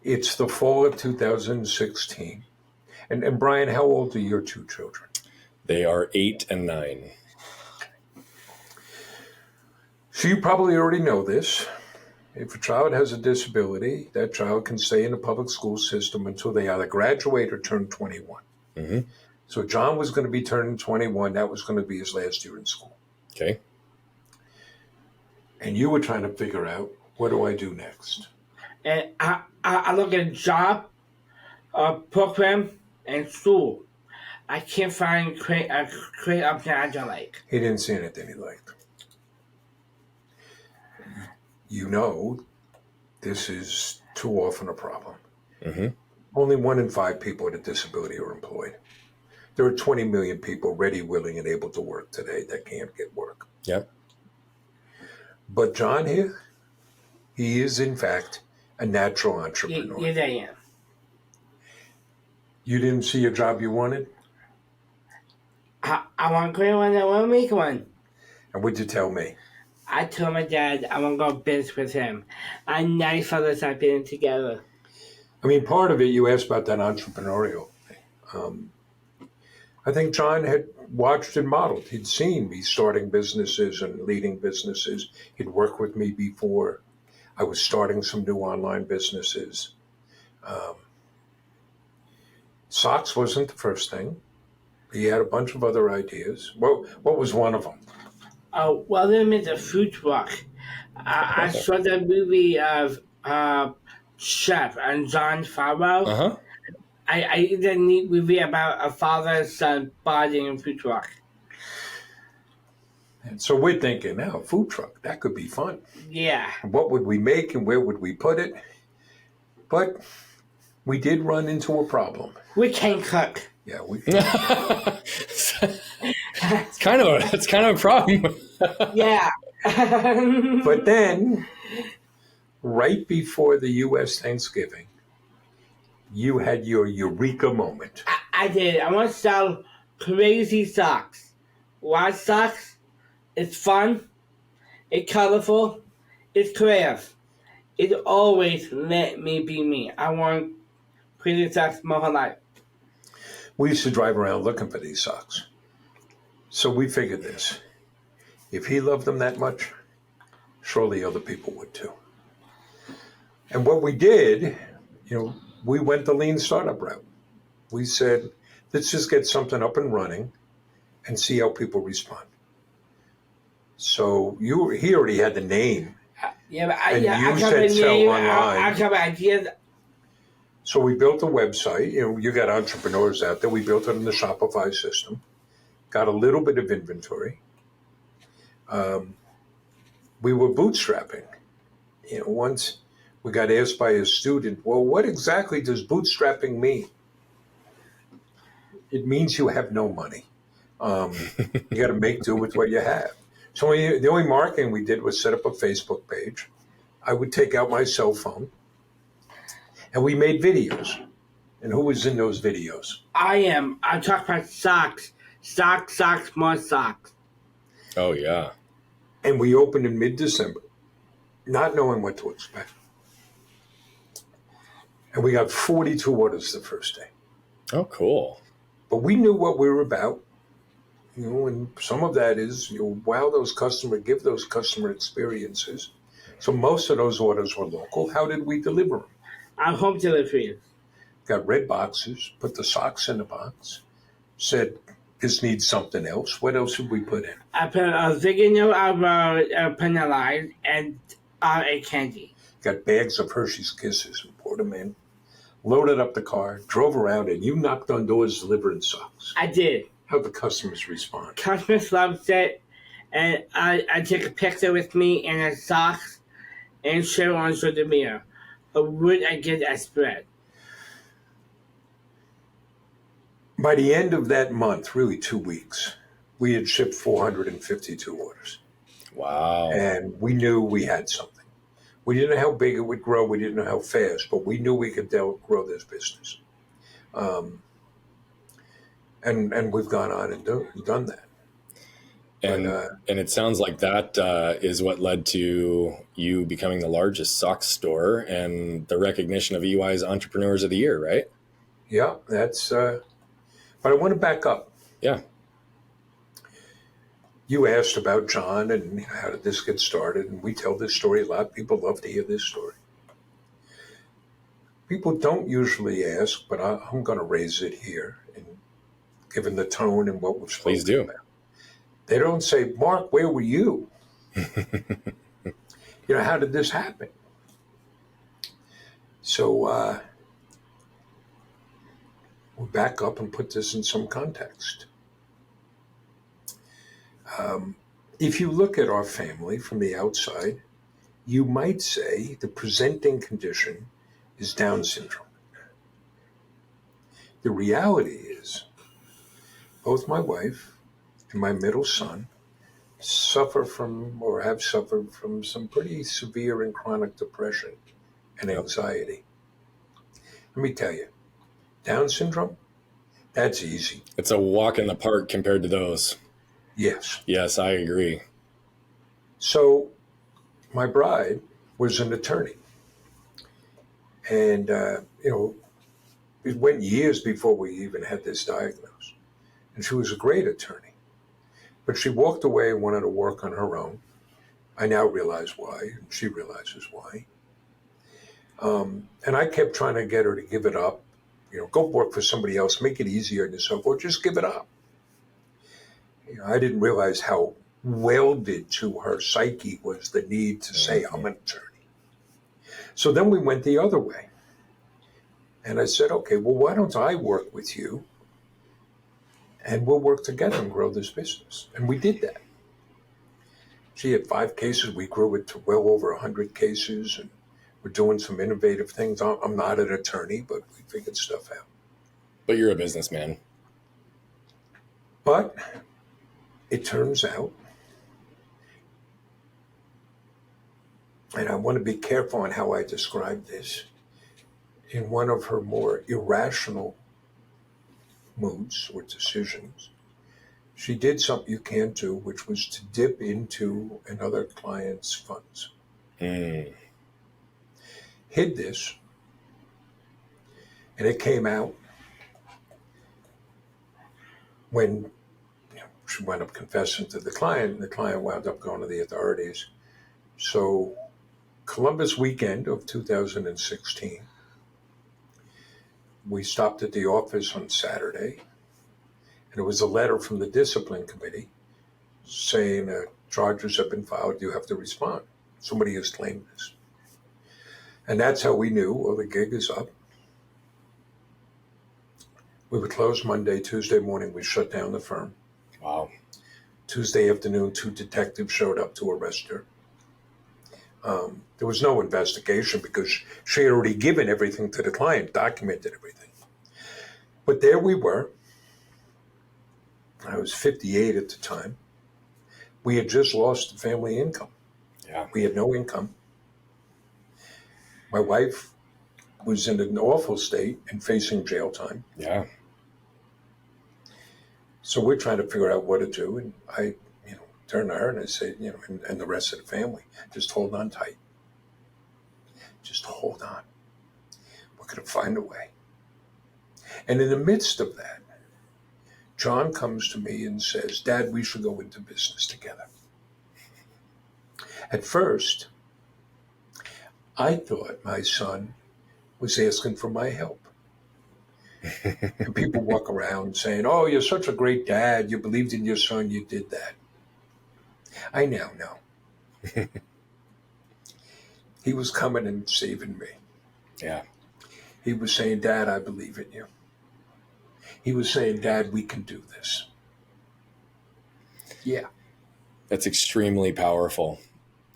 It's the fall of 2016. And Brian, how old are your two children? They are 8 and 9. So you probably already know this. If a child has a disability, that child can stay in the public school system until they either graduate or turn 21. Mm-hmm. So John was going to be turning 21. That was going to be his last year in school. Okay. And you were trying to figure out, what do I do next? And I look at job, program, and school. I can't find create option I don't like. He didn't see anything he liked. You know, this is too often a problem. Mm-hmm. Only 1 in 5 people with a disability are employed. There are 20 million people ready, willing, and able to work today that can't get work. Yep. But John here, he is in fact a natural entrepreneur. Yes, I am. You didn't see a job you wanted? I want to create one. I want to make one. And what'd you tell me? I told my dad I want to go business with him. I never saw this happening together. I mean, part of it, you asked about that entrepreneurial thing. I think John had watched and modeled. He'd seen me starting businesses and leading businesses. He'd worked with me before. I was starting some new online businesses. Socks wasn't the first thing. He had a bunch of other ideas. What was one of them? Oh, well, then it's a food truck. I saw the movie of Chef and John Favreau. Uh-huh. I did a neat movie about a father and son bonding in a food truck. And so we're thinking, now, a food truck, that could be fun. Yeah. What would we make and where would we put it? But we did run into a problem. We can't cook. Yeah, we. It's kind of a problem. Yeah. But then, right before the U.S. Thanksgiving, you had your eureka moment. I did. I want to sell crazy socks. Why socks? It's fun. It's colorful. It's creative. It always let me be me. I want crazy socks my whole life. We used to drive around looking for these socks. So we figured this. If he loved them that much, surely other people would too. And what we did, we went the lean startup route. We said, let's just get something up and running and see how people respond. So he already had the name. Yeah, but And you said sell online. I have ideas. So we built a website. You got entrepreneurs out there. We built it in the Shopify system. Got a little bit of inventory. We were bootstrapping. Once we got asked by a student, well, what exactly does bootstrapping mean? It means you have no money. You got to make do with what you have. So the only marketing we did was set up a Facebook page. I would take out my cell phone, and we made videos. And who was in those videos? I am. I talk about socks. Socks, more socks. Oh, yeah. And we opened in mid-December, not knowing what to expect. And we got 42 orders the first day. Oh, cool. But we knew what we were about. And some of that is, wow those customers, give those customer experiences. So most of those orders were local. How did we deliver them? I'm home delivery. Got red boxes, put the socks in the box, said, this needs something else. What else should we put in? I put a video of penalized and a candy. Got bags of Hershey's Kisses and poured them in. Loaded up the car, drove around, and you knocked on doors delivering socks. I did. How'd the customers respond? Customers loved it, and I took a picture with me and the socks and share on social media. Would I get that spread? By the end of that month, really 2 weeks, we had shipped 452 orders. Wow. And we knew we had something. We didn't know how big it would grow. We didn't know how fast, but we knew we could grow this business. And we've gone on and done that. And it sounds like that is what led to you becoming the largest socks store and the recognition of EY's Entrepreneurs of the Year, right? Yeah, that's. But I want to back up. Yeah. You asked about John and how did this get started, and we tell this story a lot. People love to hear this story. People don't usually ask, but I'm going to raise it here, and given the tone and what we've spoken Please do. about. They don't say, Mark, where were you? How did this happen? So we back up and put this in some context. If you look at our family from the outside, you might say the presenting condition is Down syndrome. The reality is, both my wife and my middle son suffer from or have suffered from some pretty severe and chronic depression and anxiety. Let me tell you, Down syndrome, that's easy. It's a walk in the park compared to those. Yes. Yes, I agree. So my bride was an attorney. And, it went years before we even had this diagnosed. And she was a great attorney. But she walked away and wanted to work on her own. I now realize why, and she realizes why. And I kept trying to get her to give it up. Go work for somebody else, make it easier on yourself, or just give it up. I didn't realize how welded to her psyche was the need to say, I'm an attorney. So then we went the other way. And I said, okay, well, why don't I work with you and we'll work together and grow this business? And we did that. She had 5 cases. We grew it to well over 100 cases, and we're doing some innovative things. I'm not an attorney, but we figured stuff out. But you're a businessman. But it turns out, and I want to be careful on how I describe this, in one of her more irrational moods or decisions, she did something you can't do, which was to dip into another client's funds. Hid this, and it came out when she wound up confessing to the client, and the client wound up going to the authorities. So Columbus weekend of 2016, we stopped at the office on Saturday, and it was a letter from the discipline committee saying charges have been filed, you have to respond. Somebody has claimed this. And that's how we knew, well, the gig is up. We would close Monday. Tuesday morning, we shut down the firm. Wow. Tuesday afternoon, 2 detectives showed up to arrest her. There was no investigation because she had already given everything to the client, documented everything. But there we were. I was 58 at the time. We had just lost the family income. Yeah. We had no income. My wife was in an awful state and facing jail time. Yeah. So we're trying to figure out what to do. And I, turned to her and I said, and the rest of the family, just hold on tight. Just hold on. We're going to find a way. And in the midst of that, John comes to me and says, Dad, we should go into business together. At first, I thought my son was asking for my help. And people walk around saying, oh, you're such a great dad. You believed in your son. You did that. I now know. He was coming and saving me. Yeah. He was saying, Dad, I believe in you. He was saying, Dad, we can do this. Yeah. That's extremely powerful.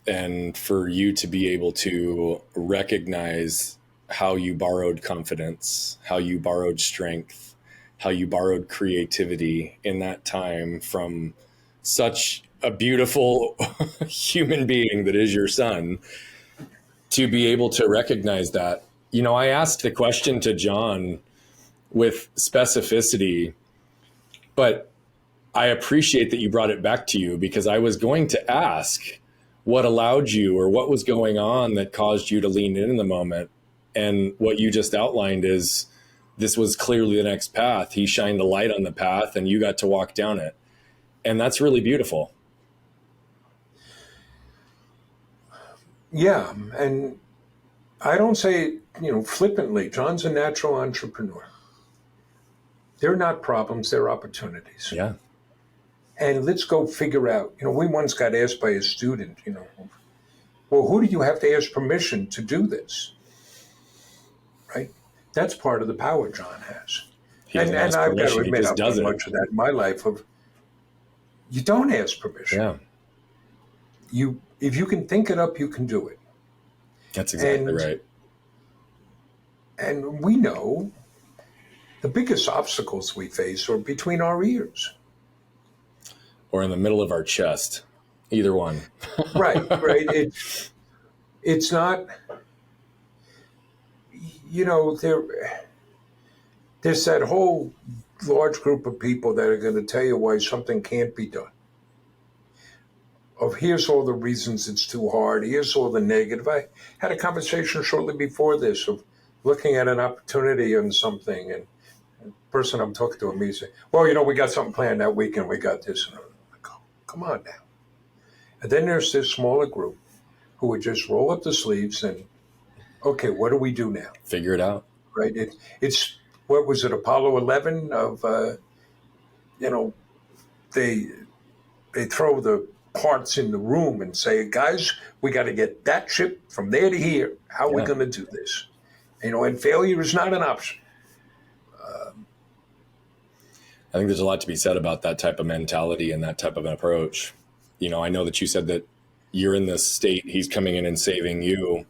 And for you to be able to recognize how you borrowed confidence, how you borrowed strength, how you borrowed creativity in that time from such a beautiful human being that is your son, to be able to recognize that. I asked the question to John with specificity, but I appreciate that you brought it back to you, because I was going to ask what allowed you, or what was going on that caused you to lean in the moment. And what you just outlined is, this was clearly the next path. He shined a light on the path and you got to walk down it. And that's really beautiful. Yeah. And I don't say, flippantly, John's a natural entrepreneur. They're not problems, they're opportunities. Yeah. And let's go figure out, we once got asked by a student, well, who do you have to ask permission to do this? Right? That's part of the power John has. And I've got to admit, I've done much of that in my life. You don't ask permission. Yeah. If you can think it up, you can do it. That's exactly right. And we know the biggest obstacles we face are between our ears. Or in the middle of our chest. Either one. Right. It's not, there's that whole large group of people that are going to tell you why something can't be done. Of here's all the reasons it's too hard. Here's all the negative. I had a conversation shortly before this of looking at an opportunity on something, and the person I'm talking to me said, well, we got something planned that weekend. We got this. And I'm like, oh, come on now. And then there's this smaller group who would just roll up the sleeves and, okay, what do we do now? Figure it out. Right. It's what was it, Apollo 11 of, they throw the parts in the room and say, guys, we got to get that ship from there to here. How are we going to do this? And failure is not an option. I think there's a lot to be said about that type of mentality and that type of an approach. I know that you said that you're in this state, he's coming in and saving you,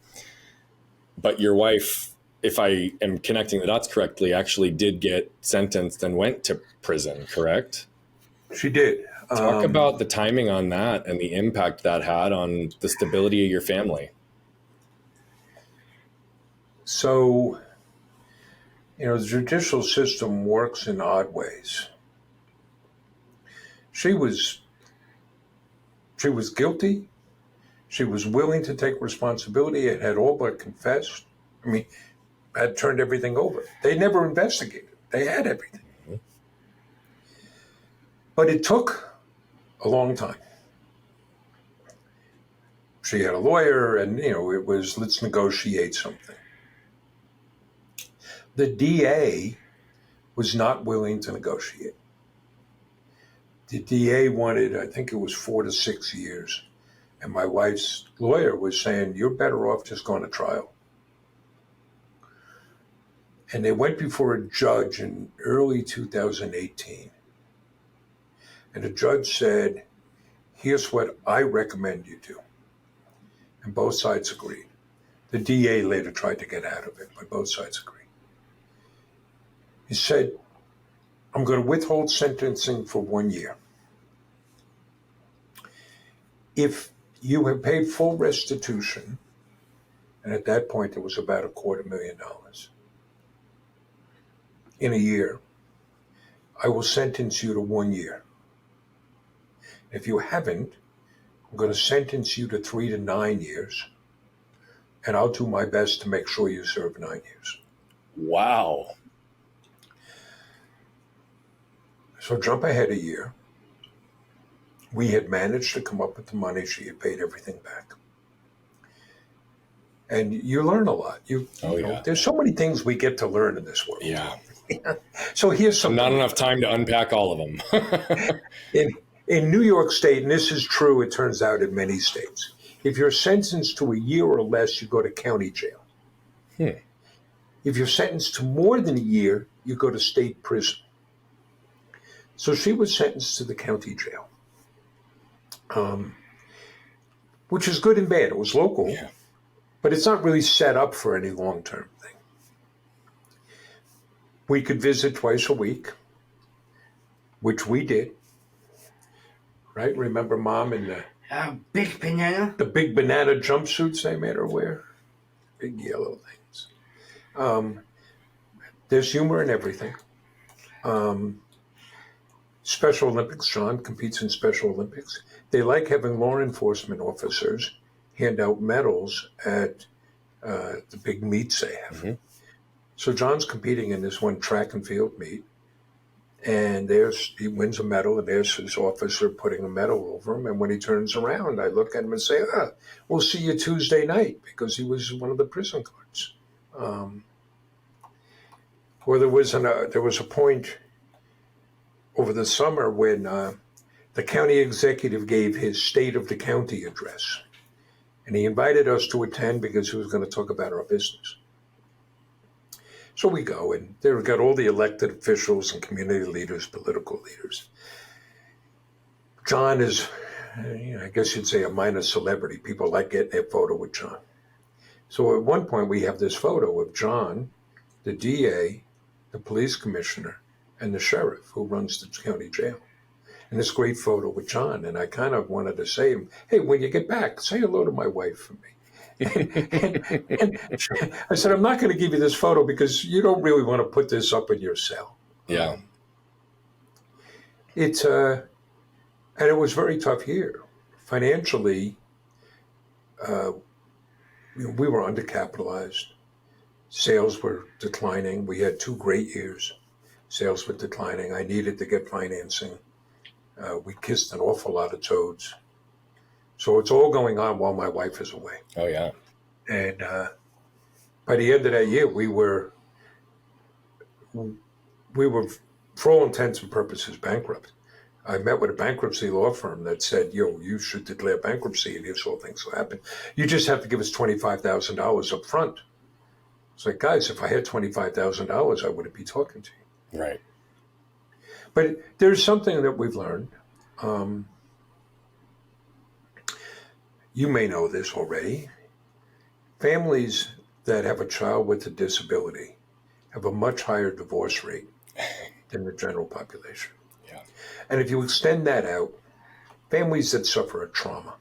but your wife, if I am connecting the dots correctly, actually did get sentenced and went to prison, correct? She did. Talk about the timing on that and the impact that had on the stability of your family. So, the judicial system works in odd ways. She was guilty. She was willing to take responsibility and had all but confessed. Had turned everything over. They never investigated. They had everything. Mm-hmm. But it took a long time. She had a lawyer, and, it was, let's negotiate something. The DA was not willing to negotiate. The DA wanted, I think it was 4 to 6 years. And my wife's lawyer was saying, you're better off just going to trial. And they went before a judge in early 2018. And the judge said, here's what I recommend you do. And both sides agreed. The DA later tried to get out of it, but both sides agreed. He said, I'm going to withhold sentencing for 1 year. If you have paid full restitution, and at that point it was about $250,000, in a year, I will sentence you to 1 year. If you haven't, I'm going to sentence you to 3 to 9 years, and I'll do my best to make sure you serve 9 years. Wow. So jump ahead a year. We had managed to come up with the money. She had paid everything back. And you learn a lot. There's so many things we get to learn in this world. Yeah. So here's something. Not enough time to unpack all of them. In New York State, and this is true, it turns out, in many states, if you're sentenced to a year or less, you go to county jail. If you're sentenced to more than a year, you go to state prison. So she was sentenced to the county jail, which is good and bad. It was local, but it's not really set up for any long-term thing. We could visit twice a week, which we did. Right? Remember Mom in the big banana? The big banana jumpsuits they made her wear? Big yellow things. There's humor in everything. Special Olympics. John competes in Special Olympics. They like having law enforcement officers hand out medals at the big meets they have. Mm-hmm. So John's competing in this one track and field meet, and he wins a medal, and there's his officer putting a medal over him. And when he turns around, I look at him and say, we'll see you Tuesday night, because he was one of the prison guards. Or there was a point over the summer when the county executive gave his State of the County address. And he invited us to attend because he was going to talk about our business. So we go, and they've got all the elected officials and community leaders, political leaders. John is, I guess you'd say, a minor celebrity. People like getting a photo with John. So at one point, we have this photo of John, the DA, the police commissioner, and the sheriff who runs the county jail. And this great photo with John. And I kind of wanted to say, hey, when you get back, say hello to my wife for me. and I said, I'm not going to give you this photo because you don't really want to put this up in your cell. Yeah. And it was a very tough year. Financially, we were undercapitalized. Sales were declining. We had 2 great years. Sales were declining. I needed to get financing. We kissed an awful lot of toads. So it's all going on while my wife is away. Oh, yeah. And by the end of that year, we were, for all intents and purposes, bankrupt. I met with a bankruptcy law firm that said, you should declare bankruptcy and here's all things will happen. You just have to give us $25,000 up front. It's like, guys, if I had $25,000, I wouldn't be talking to you. Right. But there's something that we've learned. You may know this already. Families that have a child with a disability have a much higher divorce rate than the general population. Yeah. And if you extend that out, families that suffer a trauma,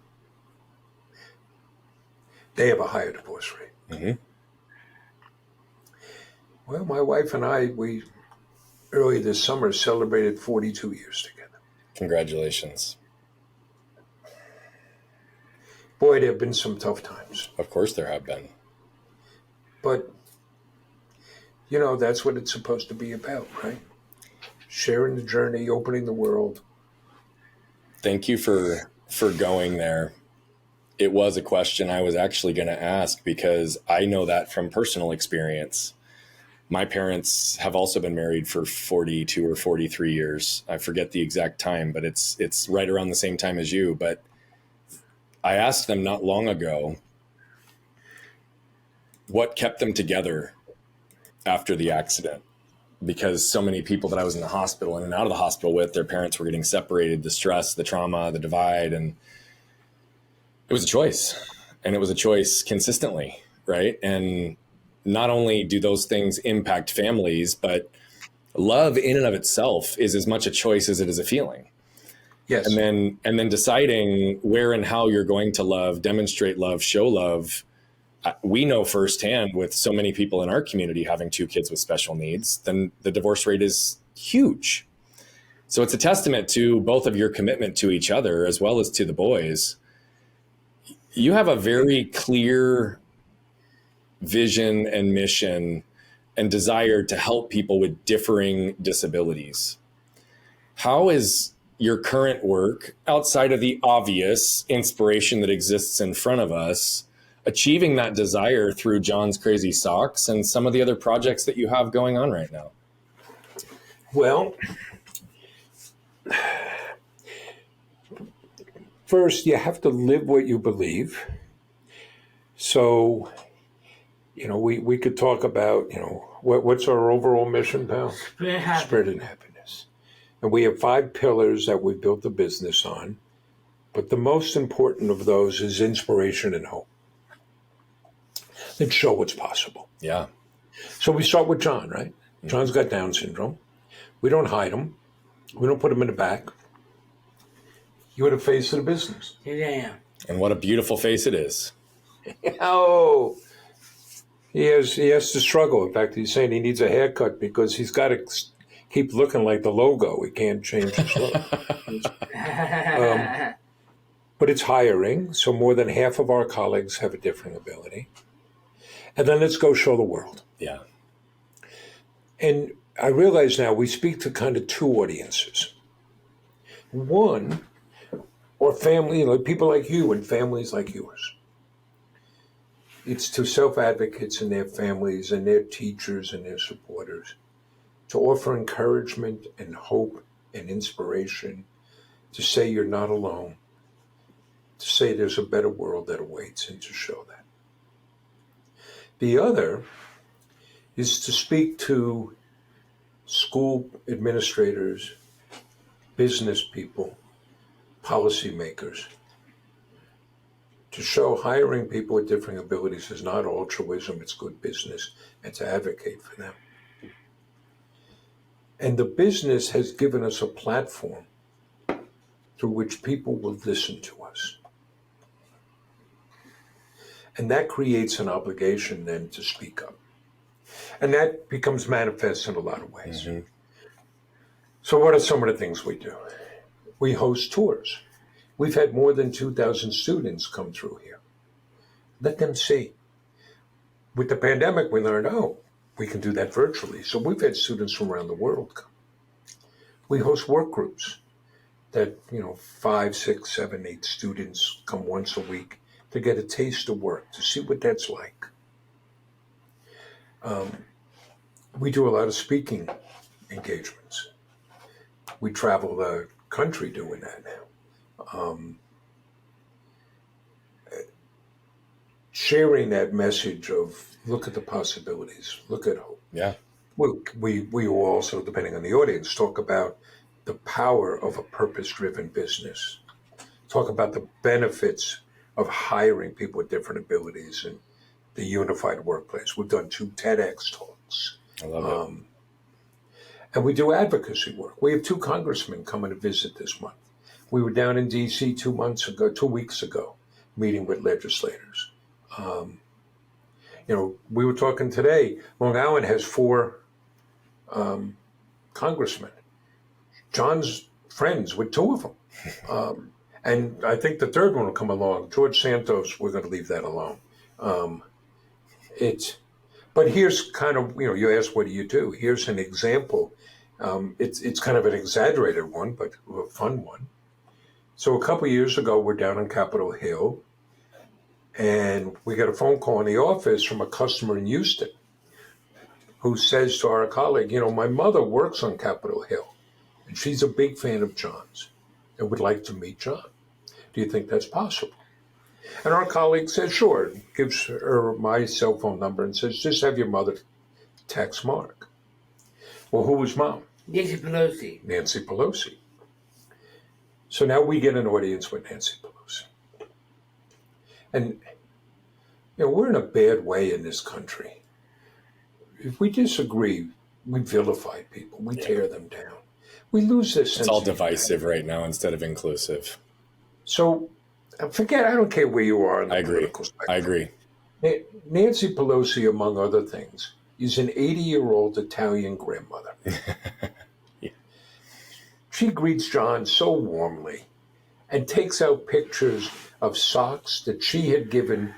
they have a higher divorce rate. Mm-hmm. Well, my wife and I, we early this summer celebrated 42 years together. Congratulations. Boy, there have been some tough times. Of course there have been. But, that's what it's supposed to be about, right? Sharing the journey, opening the world. Thank you for going there. It was a question I was actually going to ask because I know that from personal experience. My parents have also been married for 42 or 43 years. I forget the exact time, but it's right around the same time as you. But I asked them not long ago what kept them together after the accident, because so many people that I was in the hospital in and out of the hospital with, their parents were getting separated, the stress, the trauma, the divide, and it was a choice. And it was a choice consistently, right? And not only do those things impact families, but love in and of itself is as much a choice as it is a feeling. Yes. And then deciding where and how you're going to love, demonstrate love, show love. We know firsthand with so many people in our community having 2 kids with special needs, then the divorce rate is huge. So it's a testament to both of your commitment to each other as well as to the boys. You have a very clear vision and mission and desire to help people with differing disabilities. How is your current work, outside of the obvious inspiration that exists in front of us, achieving that desire through John's Crazy Socks and some of the other projects that you have going on right now? Well, first, you have to live what you believe. So, we could talk about, what's our overall mission, pal? Spread in happiness. And we have 5 pillars that we built the business on. But the most important of those is inspiration and hope. And show what's possible. Yeah. So we start with John, right? Mm-hmm. John's got Down syndrome. We don't hide him. We don't put him in the back. You're the face of the business. Yeah. And what a beautiful face it is. Oh, he has to struggle. In fact, he's saying he needs a haircut because he's got to keep looking like the logo. We can't change his look. But it's hiring, so more than half of our colleagues have a differing ability. And then let's go show the world. Yeah. And I realize now we speak to kind of two audiences. One, or family, like people like you and families like yours. It's to self-advocates and their families and their teachers and their supporters to offer encouragement and hope and inspiration, to say you're not alone, to say there's a better world that awaits, and to show that. The other is to speak to school administrators, business people, policymakers, to show hiring people with differing abilities is not altruism, it's good business, and to advocate for them. And the business has given us a platform through which people will listen to us. And that creates an obligation then to speak up. And that becomes manifest in a lot of ways. Mm-hmm. So what are some of the things we do? We host tours. We've had more than 2,000 students come through here. Let them see. With the pandemic, we learned, we can do that virtually. So we've had students from around the world come. We host work groups that, 5, 6, 7, 8 students come once a week to get a taste of work, to see what that's like. We do a lot of speaking engagements. We travel the country doing that now. Sharing that message of look at the possibilities, look at hope. Yeah. We will also, depending on the audience, talk about the power of a purpose-driven business. Talk about the benefits of hiring people with different abilities and the unified workplace. We've done 2 TEDx talks. I love it. And we do advocacy work. We have 2 congressmen coming to visit this month. We were down in D.C. 2 weeks ago, meeting with legislators. We were talking today, Long Island has 4 congressmen. John's friends with 2 of them. And I think the third one will come along. George Santos, we're going to leave that alone. But here's kind of, you asked, what do you do? Here's an example. It's kind of an exaggerated one, but a fun one. So a couple of years ago, we're down on Capitol Hill, and we got a phone call in the office from a customer in Houston who says to our colleague, my mother works on Capitol Hill, and she's a big fan of John's and would like to meet John. Do you think that's possible? And our colleague says, sure, gives her my cell phone number and says, just have your mother text Mark. Well, who was mom? Nancy Pelosi. Nancy Pelosi. So now we get an audience with Nancy Pelosi. And, we're in a bad way in this country. If we disagree, we vilify people. We tear them down. We lose this sense. It's all divisive right now instead of inclusive. So I don't care where you are in the political spectrum. I agree. Nancy Pelosi, among other things, is an 80-year-old Italian grandmother. Yeah. She greets John so warmly and takes out pictures of socks that she had given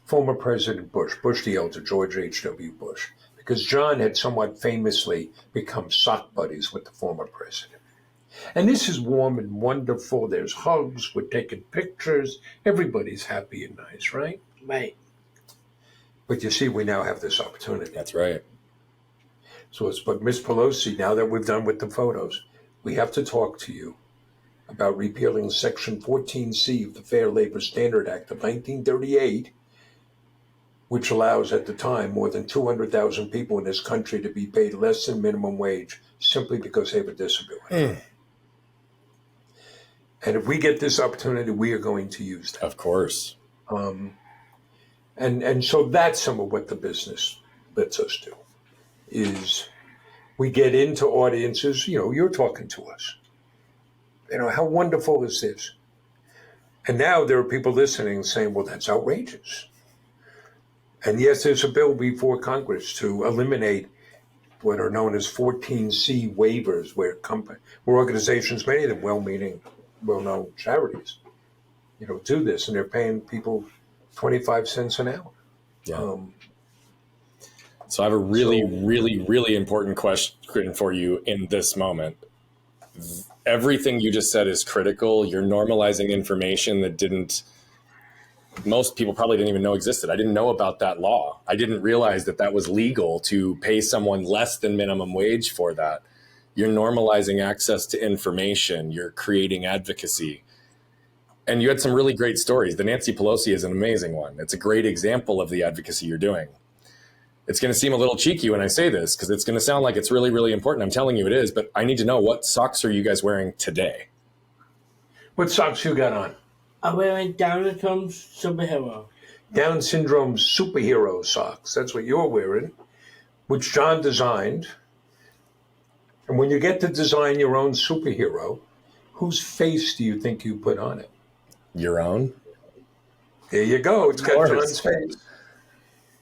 former President Bush the elder, George H.W. Bush, because John had somewhat famously become sock buddies with the former president. And this is warm and wonderful. There's hugs, we're taking pictures. Everybody's happy and nice, right? Right. But you see, we now have this opportunity. That's right. But Ms. Pelosi, now that we've done with the photos, we have to talk to you about repealing Section 14C of the Fair Labor Standard Act of 1938, which allows at the time more than 200,000 people in this country to be paid less than minimum wage simply because they have a disability. And if we get this opportunity, we are going to use that. Of course. And so that's some of what the business lets us do, is we get into audiences, you're talking to us. How wonderful is this? And now there are people listening saying, well, that's outrageous. And yes, there's a bill before Congress to eliminate what are known as 14C waivers, where organizations, many of them well-meaning, well-known charities, do this, and they're paying people 25 cents an hour. Yeah. So I have a really important question for you in this moment. Everything you just said is critical. You're normalizing information that most people probably didn't even know existed. I didn't know about that law. I didn't realize that was legal to pay someone less than minimum wage for that. You're normalizing access to information. You're creating advocacy. And you had some really great stories. The Nancy Pelosi is an amazing one. It's a great example of the advocacy you're doing. It's going to seem a little cheeky when I say this, because it's going to sound like it's really, really important. I'm telling you it is, but I need to know, what socks are you guys wearing today? What socks you got on? I'm wearing Down syndrome superhero. Down syndrome superhero socks. That's what you're wearing, which John designed. And when you get to design your own superhero, whose face do you think you put on it? Your own? There you go. It's got John's face.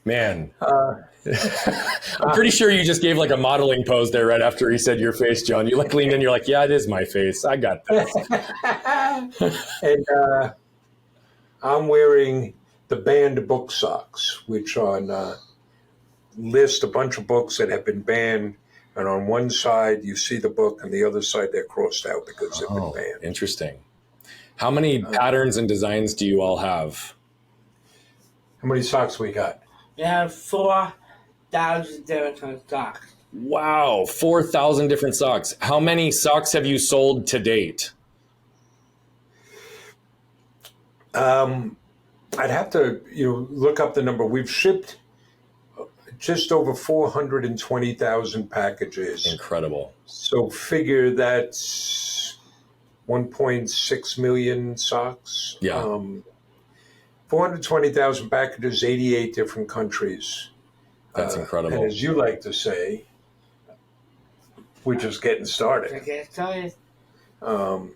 Man. I'm pretty sure you just gave like a modeling pose there right after he said your face, John. You like leaned in, you're like, yeah, it is my face. I got this. And I'm wearing the banned book socks, which list a bunch of books that have been banned. And on one side, you see the book, and the other side, they're crossed out because they've been banned. Interesting. How many patterns and designs do you all have? How many socks we got? We have 4,000 different socks. Wow, 4,000 different socks. How many socks have you sold to date? I'd have to look up the number. We've shipped just over 420,000 packages. Incredible. So figure that's 1.6 million socks. Yeah. 420,000 packages, 88 different countries. That's incredible. And as you like to say, we're just getting started. On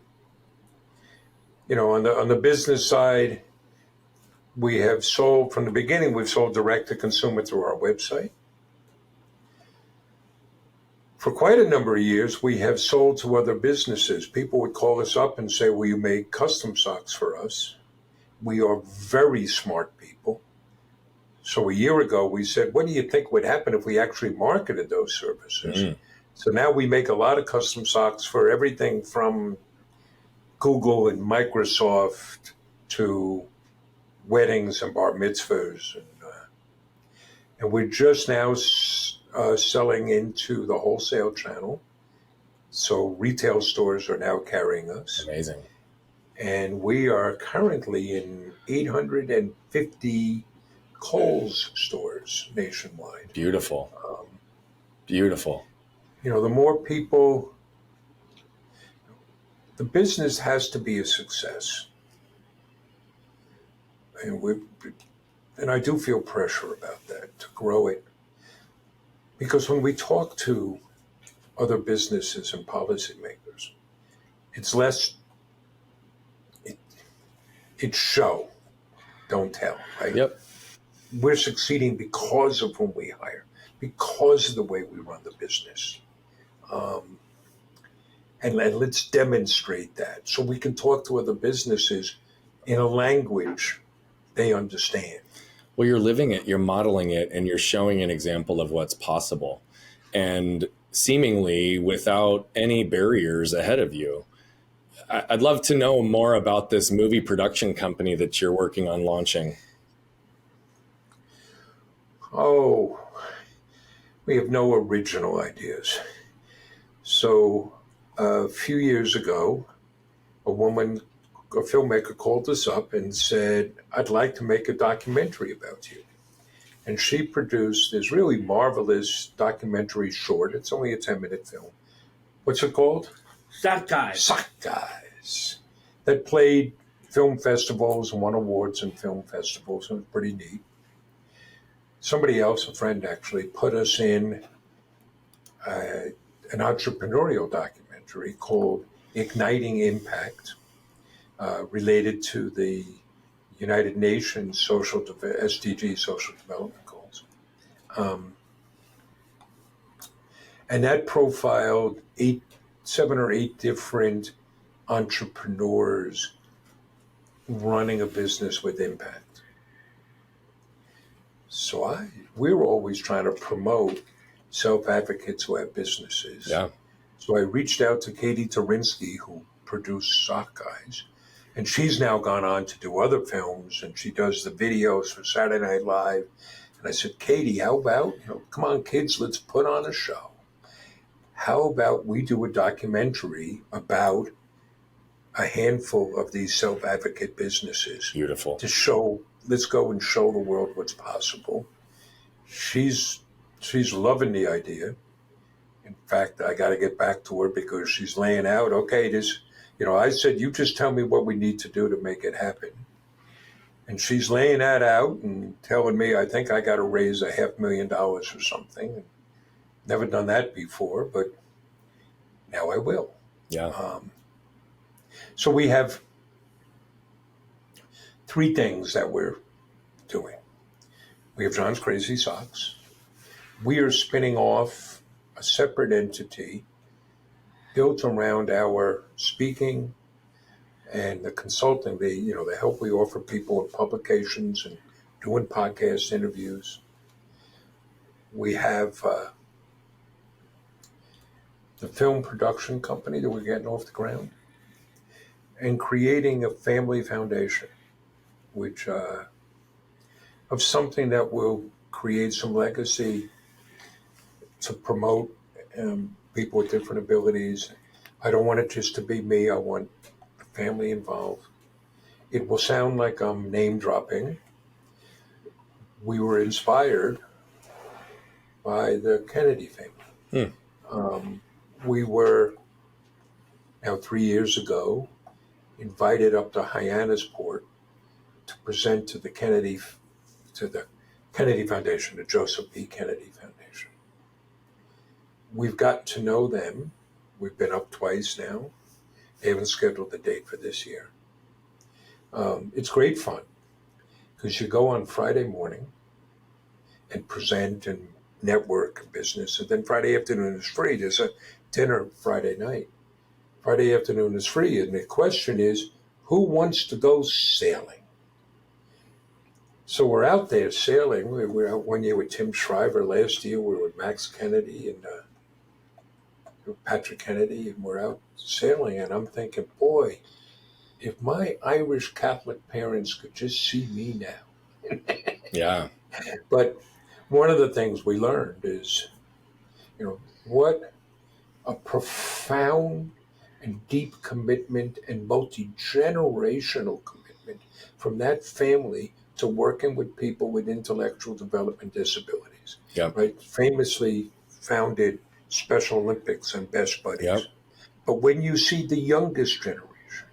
the business side, we have sold, from the beginning, we've sold direct to consumer through our website. For quite a number of years, we have sold to other businesses. People would call us up and say, will you make custom socks for us? We are very smart people. So a year ago, we said, what do you think would happen if we actually marketed those services? So now we make a lot of custom socks for everything from Google and Microsoft to weddings and bar mitzvahs. And we're just now selling into the wholesale channel. So retail stores are now carrying us. Amazing. And we are currently in 850 Kohl's stores nationwide. Beautiful. Beautiful. The more people, the business has to be a success. And I do feel pressure about that, to grow it. Because when we talk to other businesses and policymakers, it's less, it's show, don't tell, right? Yep. We're succeeding because of whom we hire, because of the way we run the business. And let's demonstrate that so we can talk to other businesses in a language they understand. Well, you're living it, you're modeling it, and you're showing an example of what's possible. And seemingly without any barriers ahead of you. I'd love to know more about this movie production company that you're working on launching. Oh, we have no original ideas. So a few years ago, a filmmaker called us up and said, I'd like to make a documentary about you. And she produced this really marvelous documentary short. It's only a 10-minute film. What's it called? Sock Guys. Sock Guys. That played film festivals and won awards in film festivals. It was pretty neat. Somebody else, a friend actually, put us in an entrepreneurial documentary called Igniting Impact, related to the United Nations SDG social development goals. And that profiled 7 or 8 different entrepreneurs running a business with impact. So we were always trying to promote self-advocates who have businesses. Yeah. So I reached out to Katie Torinsky, who produced Sock Guys, and she's now gone on to do other films, and she does the videos for Saturday Night Live. And I said, Katie, how about, come on, kids, let's put on a show. How about we do a documentary about a handful of these self-advocate businesses? Beautiful. To show, let's go and show the world what's possible. She's loving the idea. In fact, I got to get back to her because she's laying out, okay, I said, you just tell me what we need to do to make it happen. And she's laying that out and telling me, I think I got to raise $500,000 or something. Never done that before, but now I will. Yeah. So we have 3 things that we're doing. We have John's Crazy Socks. We are spinning off a separate entity built around our speaking and the consulting, the help we offer people with publications and doing podcast interviews. We have the film production company that we're getting off the ground, and creating a family foundation, which of something that will create some legacy to promote people with different abilities. I don't want it just to be me. I want the family involved. It will sound like I'm name dropping. We were inspired by the Kennedy family. We were, now 3 years ago, invited up to Hyannisport to present to the Kennedy Foundation, the Joseph P. Kennedy Foundation. We've gotten to know them. We've been up twice now. They haven't scheduled the date for this year. It's great fun because you go on Friday morning and present and network and business, and then Friday afternoon is free. There's a dinner Friday night. Friday afternoon is free, and the question is, who wants to go sailing? So we're out there sailing. We were out one year with Tim Shriver. Last year we were with Max Kennedy and Patrick Kennedy, and we're out sailing. And I'm thinking, boy, if my Irish Catholic parents could just see me now. Yeah. But one of the things we learned is, what a profound and deep commitment and multi-generational commitment from that family to working with people with intellectual development disabilities. Yep. Right? Famously founded Special Olympics and Best Buddies. Yep. But when you see the youngest generation,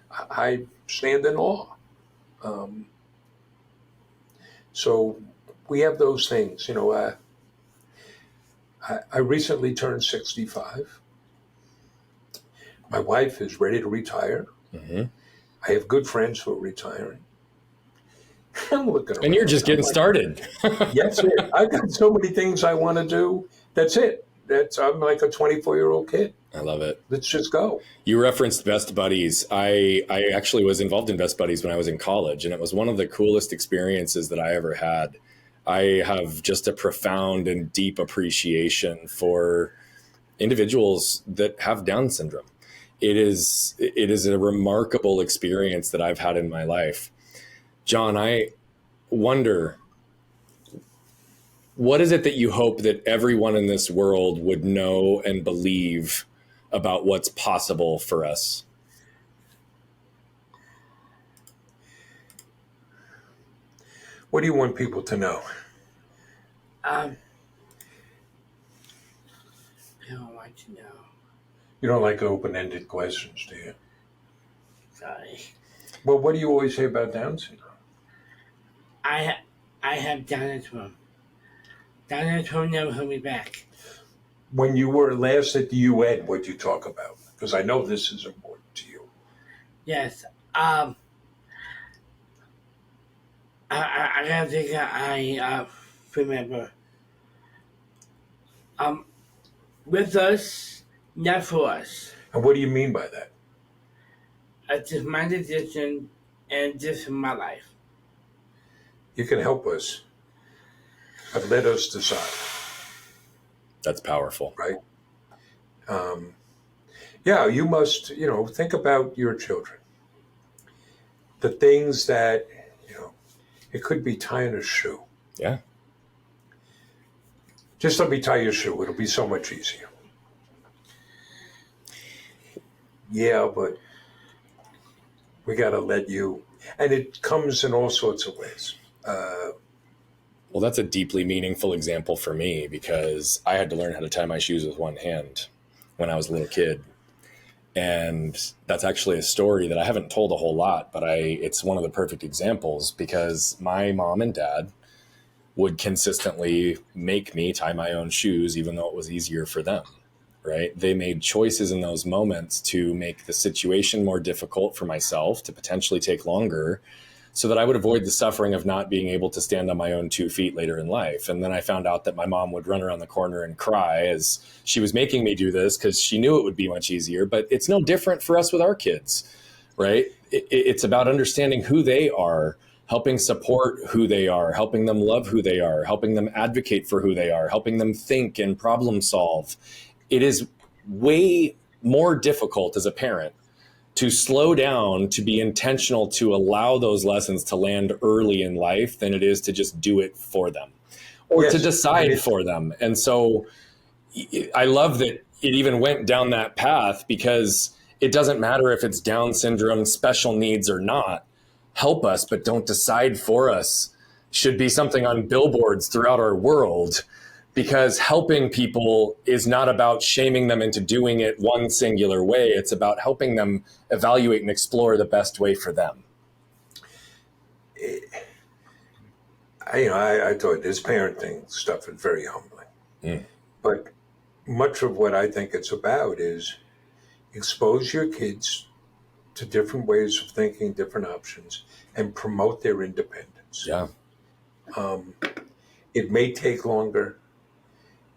I stand in awe. So we have those things. I recently turned 65. My wife is ready to retire. Mm-hmm. I have good friends who are retiring. I'm looking around. And you're just getting started. That's it. I've got so many things I want to do. That's it. I'm like a 24-year-old kid. I love it. Let's just go. You referenced Best Buddies. I actually was involved in Best Buddies when I was in college, and it was one of the coolest experiences that I ever had. I have just a profound and deep appreciation for individuals that have Down syndrome. It is a remarkable experience that I've had in my life. John, I wonder, what is it that you hope that everyone in this world would know and believe about what's possible for us? What do you want people to know? I don't want to know. You don't like open-ended questions, do you? Sorry. Well, what do you always say about Down syndrome? I have Down syndrome. Down syndrome never held me back. When you were last at the UN, what did you talk about? Because I know this is important to you. Yes. I don't think I remember. with us, not for us. And what do you mean by that? It's just my decision and just my life. You can help us, but let us decide. That's powerful. Right? Yeah, you must, think about your children. The things that, it could be tying a shoe. Yeah. Just let me tie your shoe. It'll be so much easier. Yeah, but we got to let you. And it comes in all sorts of ways. Well, that's a deeply meaningful example for me because I had to learn how to tie my shoes with one hand when I was a little kid. And that's actually a story that I haven't told a whole lot, but it's one of the perfect examples because my mom and dad would consistently make me tie my own shoes, even though it was easier for them, right? They made choices in those moments to make the situation more difficult for myself, to potentially take longer, so that I would avoid the suffering of not being able to stand on my own 2 feet later in life. And then I found out that my mom would run around the corner and cry as she was making me do this because she knew it would be much easier. But it's no different for us with our kids, right? It's about understanding who they are, helping support who they are, helping them love who they are, helping them advocate for who they are, helping them think and problem solve. It is way more difficult as a parent to slow down, to be intentional, to allow those lessons to land early in life than it is to just do it for them or to decide for them. And so I love that it even went down that path because it doesn't matter if it's Down syndrome, special needs or not. Help us, but don't decide for us should be something on billboards throughout our world. Because helping people is not about shaming them into doing it one singular way. It's about helping them evaluate and explore the best way for them. I thought this parenting stuff is very humbling. But much of what I think it's about is expose your kids to different ways of thinking, different options, and promote their independence. Yeah. It may take longer.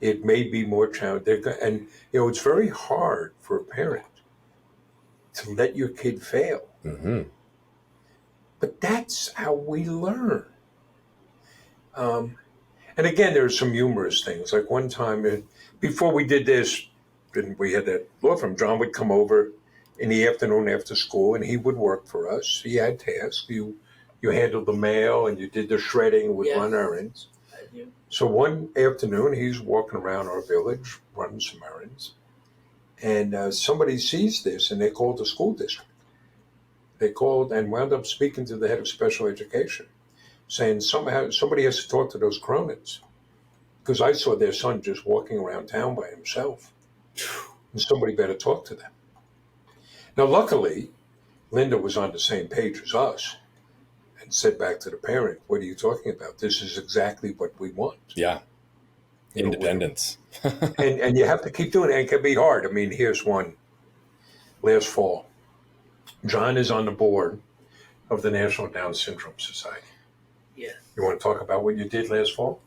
It may be more challenging. And, it's very hard for a parent to let your kid fail. Mm-hmm. But that's how we learn. And again, there's some humorous things. Like one time, before we did this, and we had that law firm, John would come over in the afternoon after school, and he would work for us. He had tasks. You handled the mail, and you did the shredding, would run errands. So one afternoon, he's walking around our village, running some errands, and somebody sees this, and they called the school district. They called and wound up speaking to the head of special education, saying somehow somebody has to talk to those Cronins, because I saw their son just walking around town by himself, and somebody better talk to them. Now, luckily, Linda was on the same page as us. And said back to the parent, what are you talking about? This is exactly what we want. Yeah. Independence. and you have to keep doing it. It can be hard. I mean, here's one. Last fall, John is on the board of the National Down Syndrome Society. Yeah. You want to talk about what you did last fall?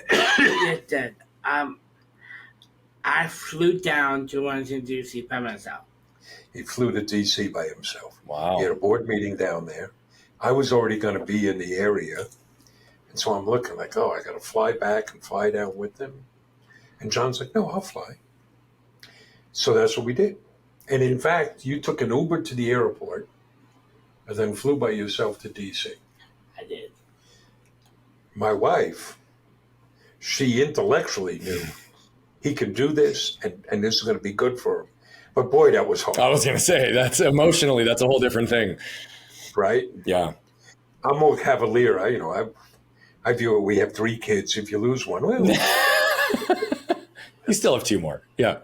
Yes, Dad. I flew down to Washington, D.C. by myself. He flew to D.C. by himself. Wow. He had a board meeting down there. I was already going to be in the area. And so I'm looking like, I got to fly back and fly down with them. And John's like, no, I'll fly. So that's what we did. And in fact, you took an Uber to the airport and then flew by yourself to D.C. I did. My wife, she intellectually knew he could do this and this is going to be good for him. But boy, that was hard. I was going to say, that's emotionally, that's a whole different thing. Right? Yeah. I'm more cavalier. I view it, we have 3 kids. If you lose one, well, You still have 2 more. Yeah.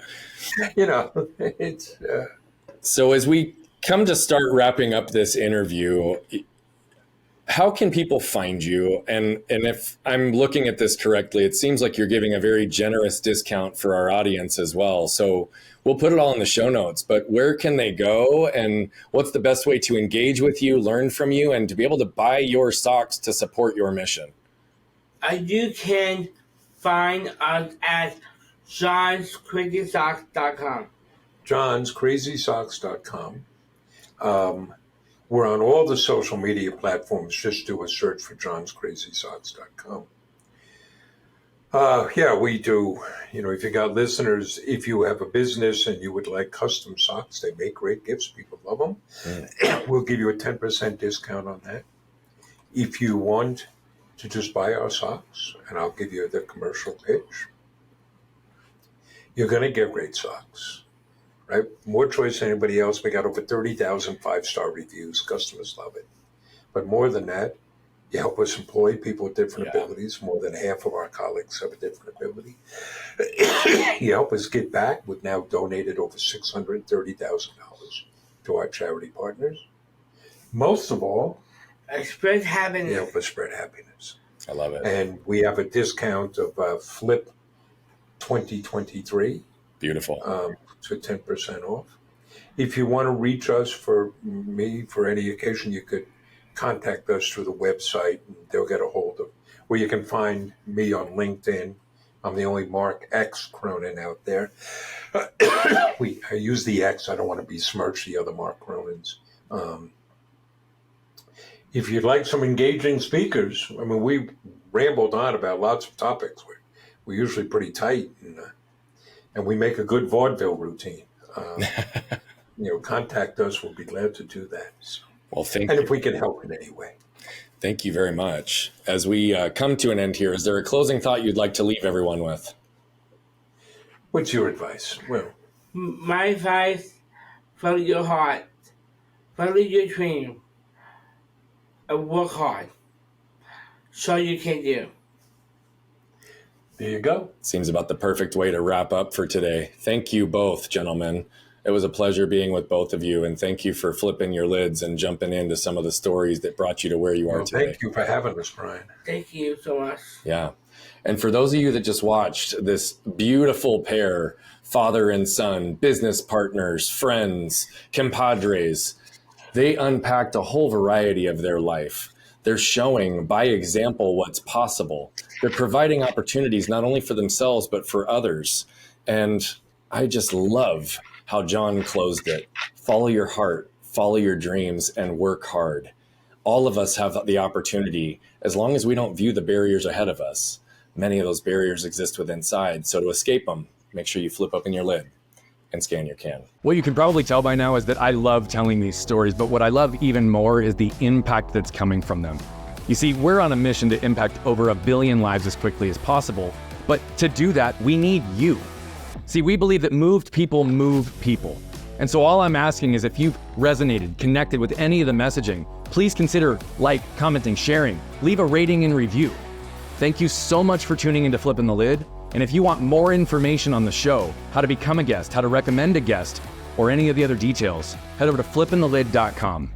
It's. So as we come to start wrapping up this interview, how can people find you? And if I'm looking at this correctly, it seems like you're giving a very generous discount for our audience as well. So we'll put it all in the show notes, but where can they go and what's the best way to engage with you, learn from you, and to be able to buy your socks to support your mission? You can find us at johnscrazysocks.com. johnscrazysocks.com. We're on all the social media platforms. Just do a search for johnscrazysocks.com. Yeah, we do. If you got listeners, if you have a business and you would like custom socks, they make great gifts. People love them. We'll give you a 10% discount on that. If you want to just buy our socks, and I'll give you the commercial pitch, you're going to get great socks, right? More choice than anybody else. We got over 30,000 five-star reviews. Customers love it. But more than that, you help us employ people with different abilities. More than half of our colleagues have a different ability. You help us give back. We've now donated over $630,000 to our charity partners. Most of all, spread happiness. You help us spread happiness. I love it. And we have a discount of Flip 2023. Beautiful. To 10% off. If you want to reach us for any occasion, you could contact us through the website, and they'll get a hold of, where you can find me on LinkedIn. I'm the only Mark X Cronin out there. I use the X. I don't want to besmirch the other Mark Cronins. If you'd like some engaging speakers, we rambled on about lots of topics. We're usually pretty tight, and we make a good vaudeville routine. Contact us. We'll be glad to do that. So. Well, thank you. And if we can help in any way. Thank you very much. As we come to an end here, is there a closing thought you'd like to leave everyone with? What's your advice? Well, my advice, follow your heart, follow your dream, and work hard. So you can do. There you go. Seems about the perfect way to wrap up for today. Thank you both, gentlemen. It was a pleasure being with both of you, and thank you for flipping your lids and jumping into some of the stories that brought you to where you are today. Thank you for having us, Brian. Thank you so much. Yeah. And for those of you that just watched this beautiful pair, father and son, business partners, friends, compadres, they unpacked a whole variety of their life. They're showing by example what's possible. They're providing opportunities not only for themselves, but for others. And I just love how John closed it. Follow your heart, follow your dreams, and work hard. All of us have the opportunity, as long as we don't view the barriers ahead of us. Many of those barriers exist within inside. So to escape them, make sure you flip open your lid and scan your can. What you can probably tell by now is that I love telling these stories, but what I love even more is the impact that's coming from them. You see, we're on a mission to impact over 1 billion lives as quickly as possible, but to do that, we need you. See, we believe that moved people move people. And so all I'm asking is if you've resonated, connected with any of the messaging, please consider commenting, sharing, leave a rating and review. Thank you so much for tuning into Flipping the Lid. And if you want more information on the show, how to become a guest, how to recommend a guest, or any of the other details, head over to flippingthelid.com.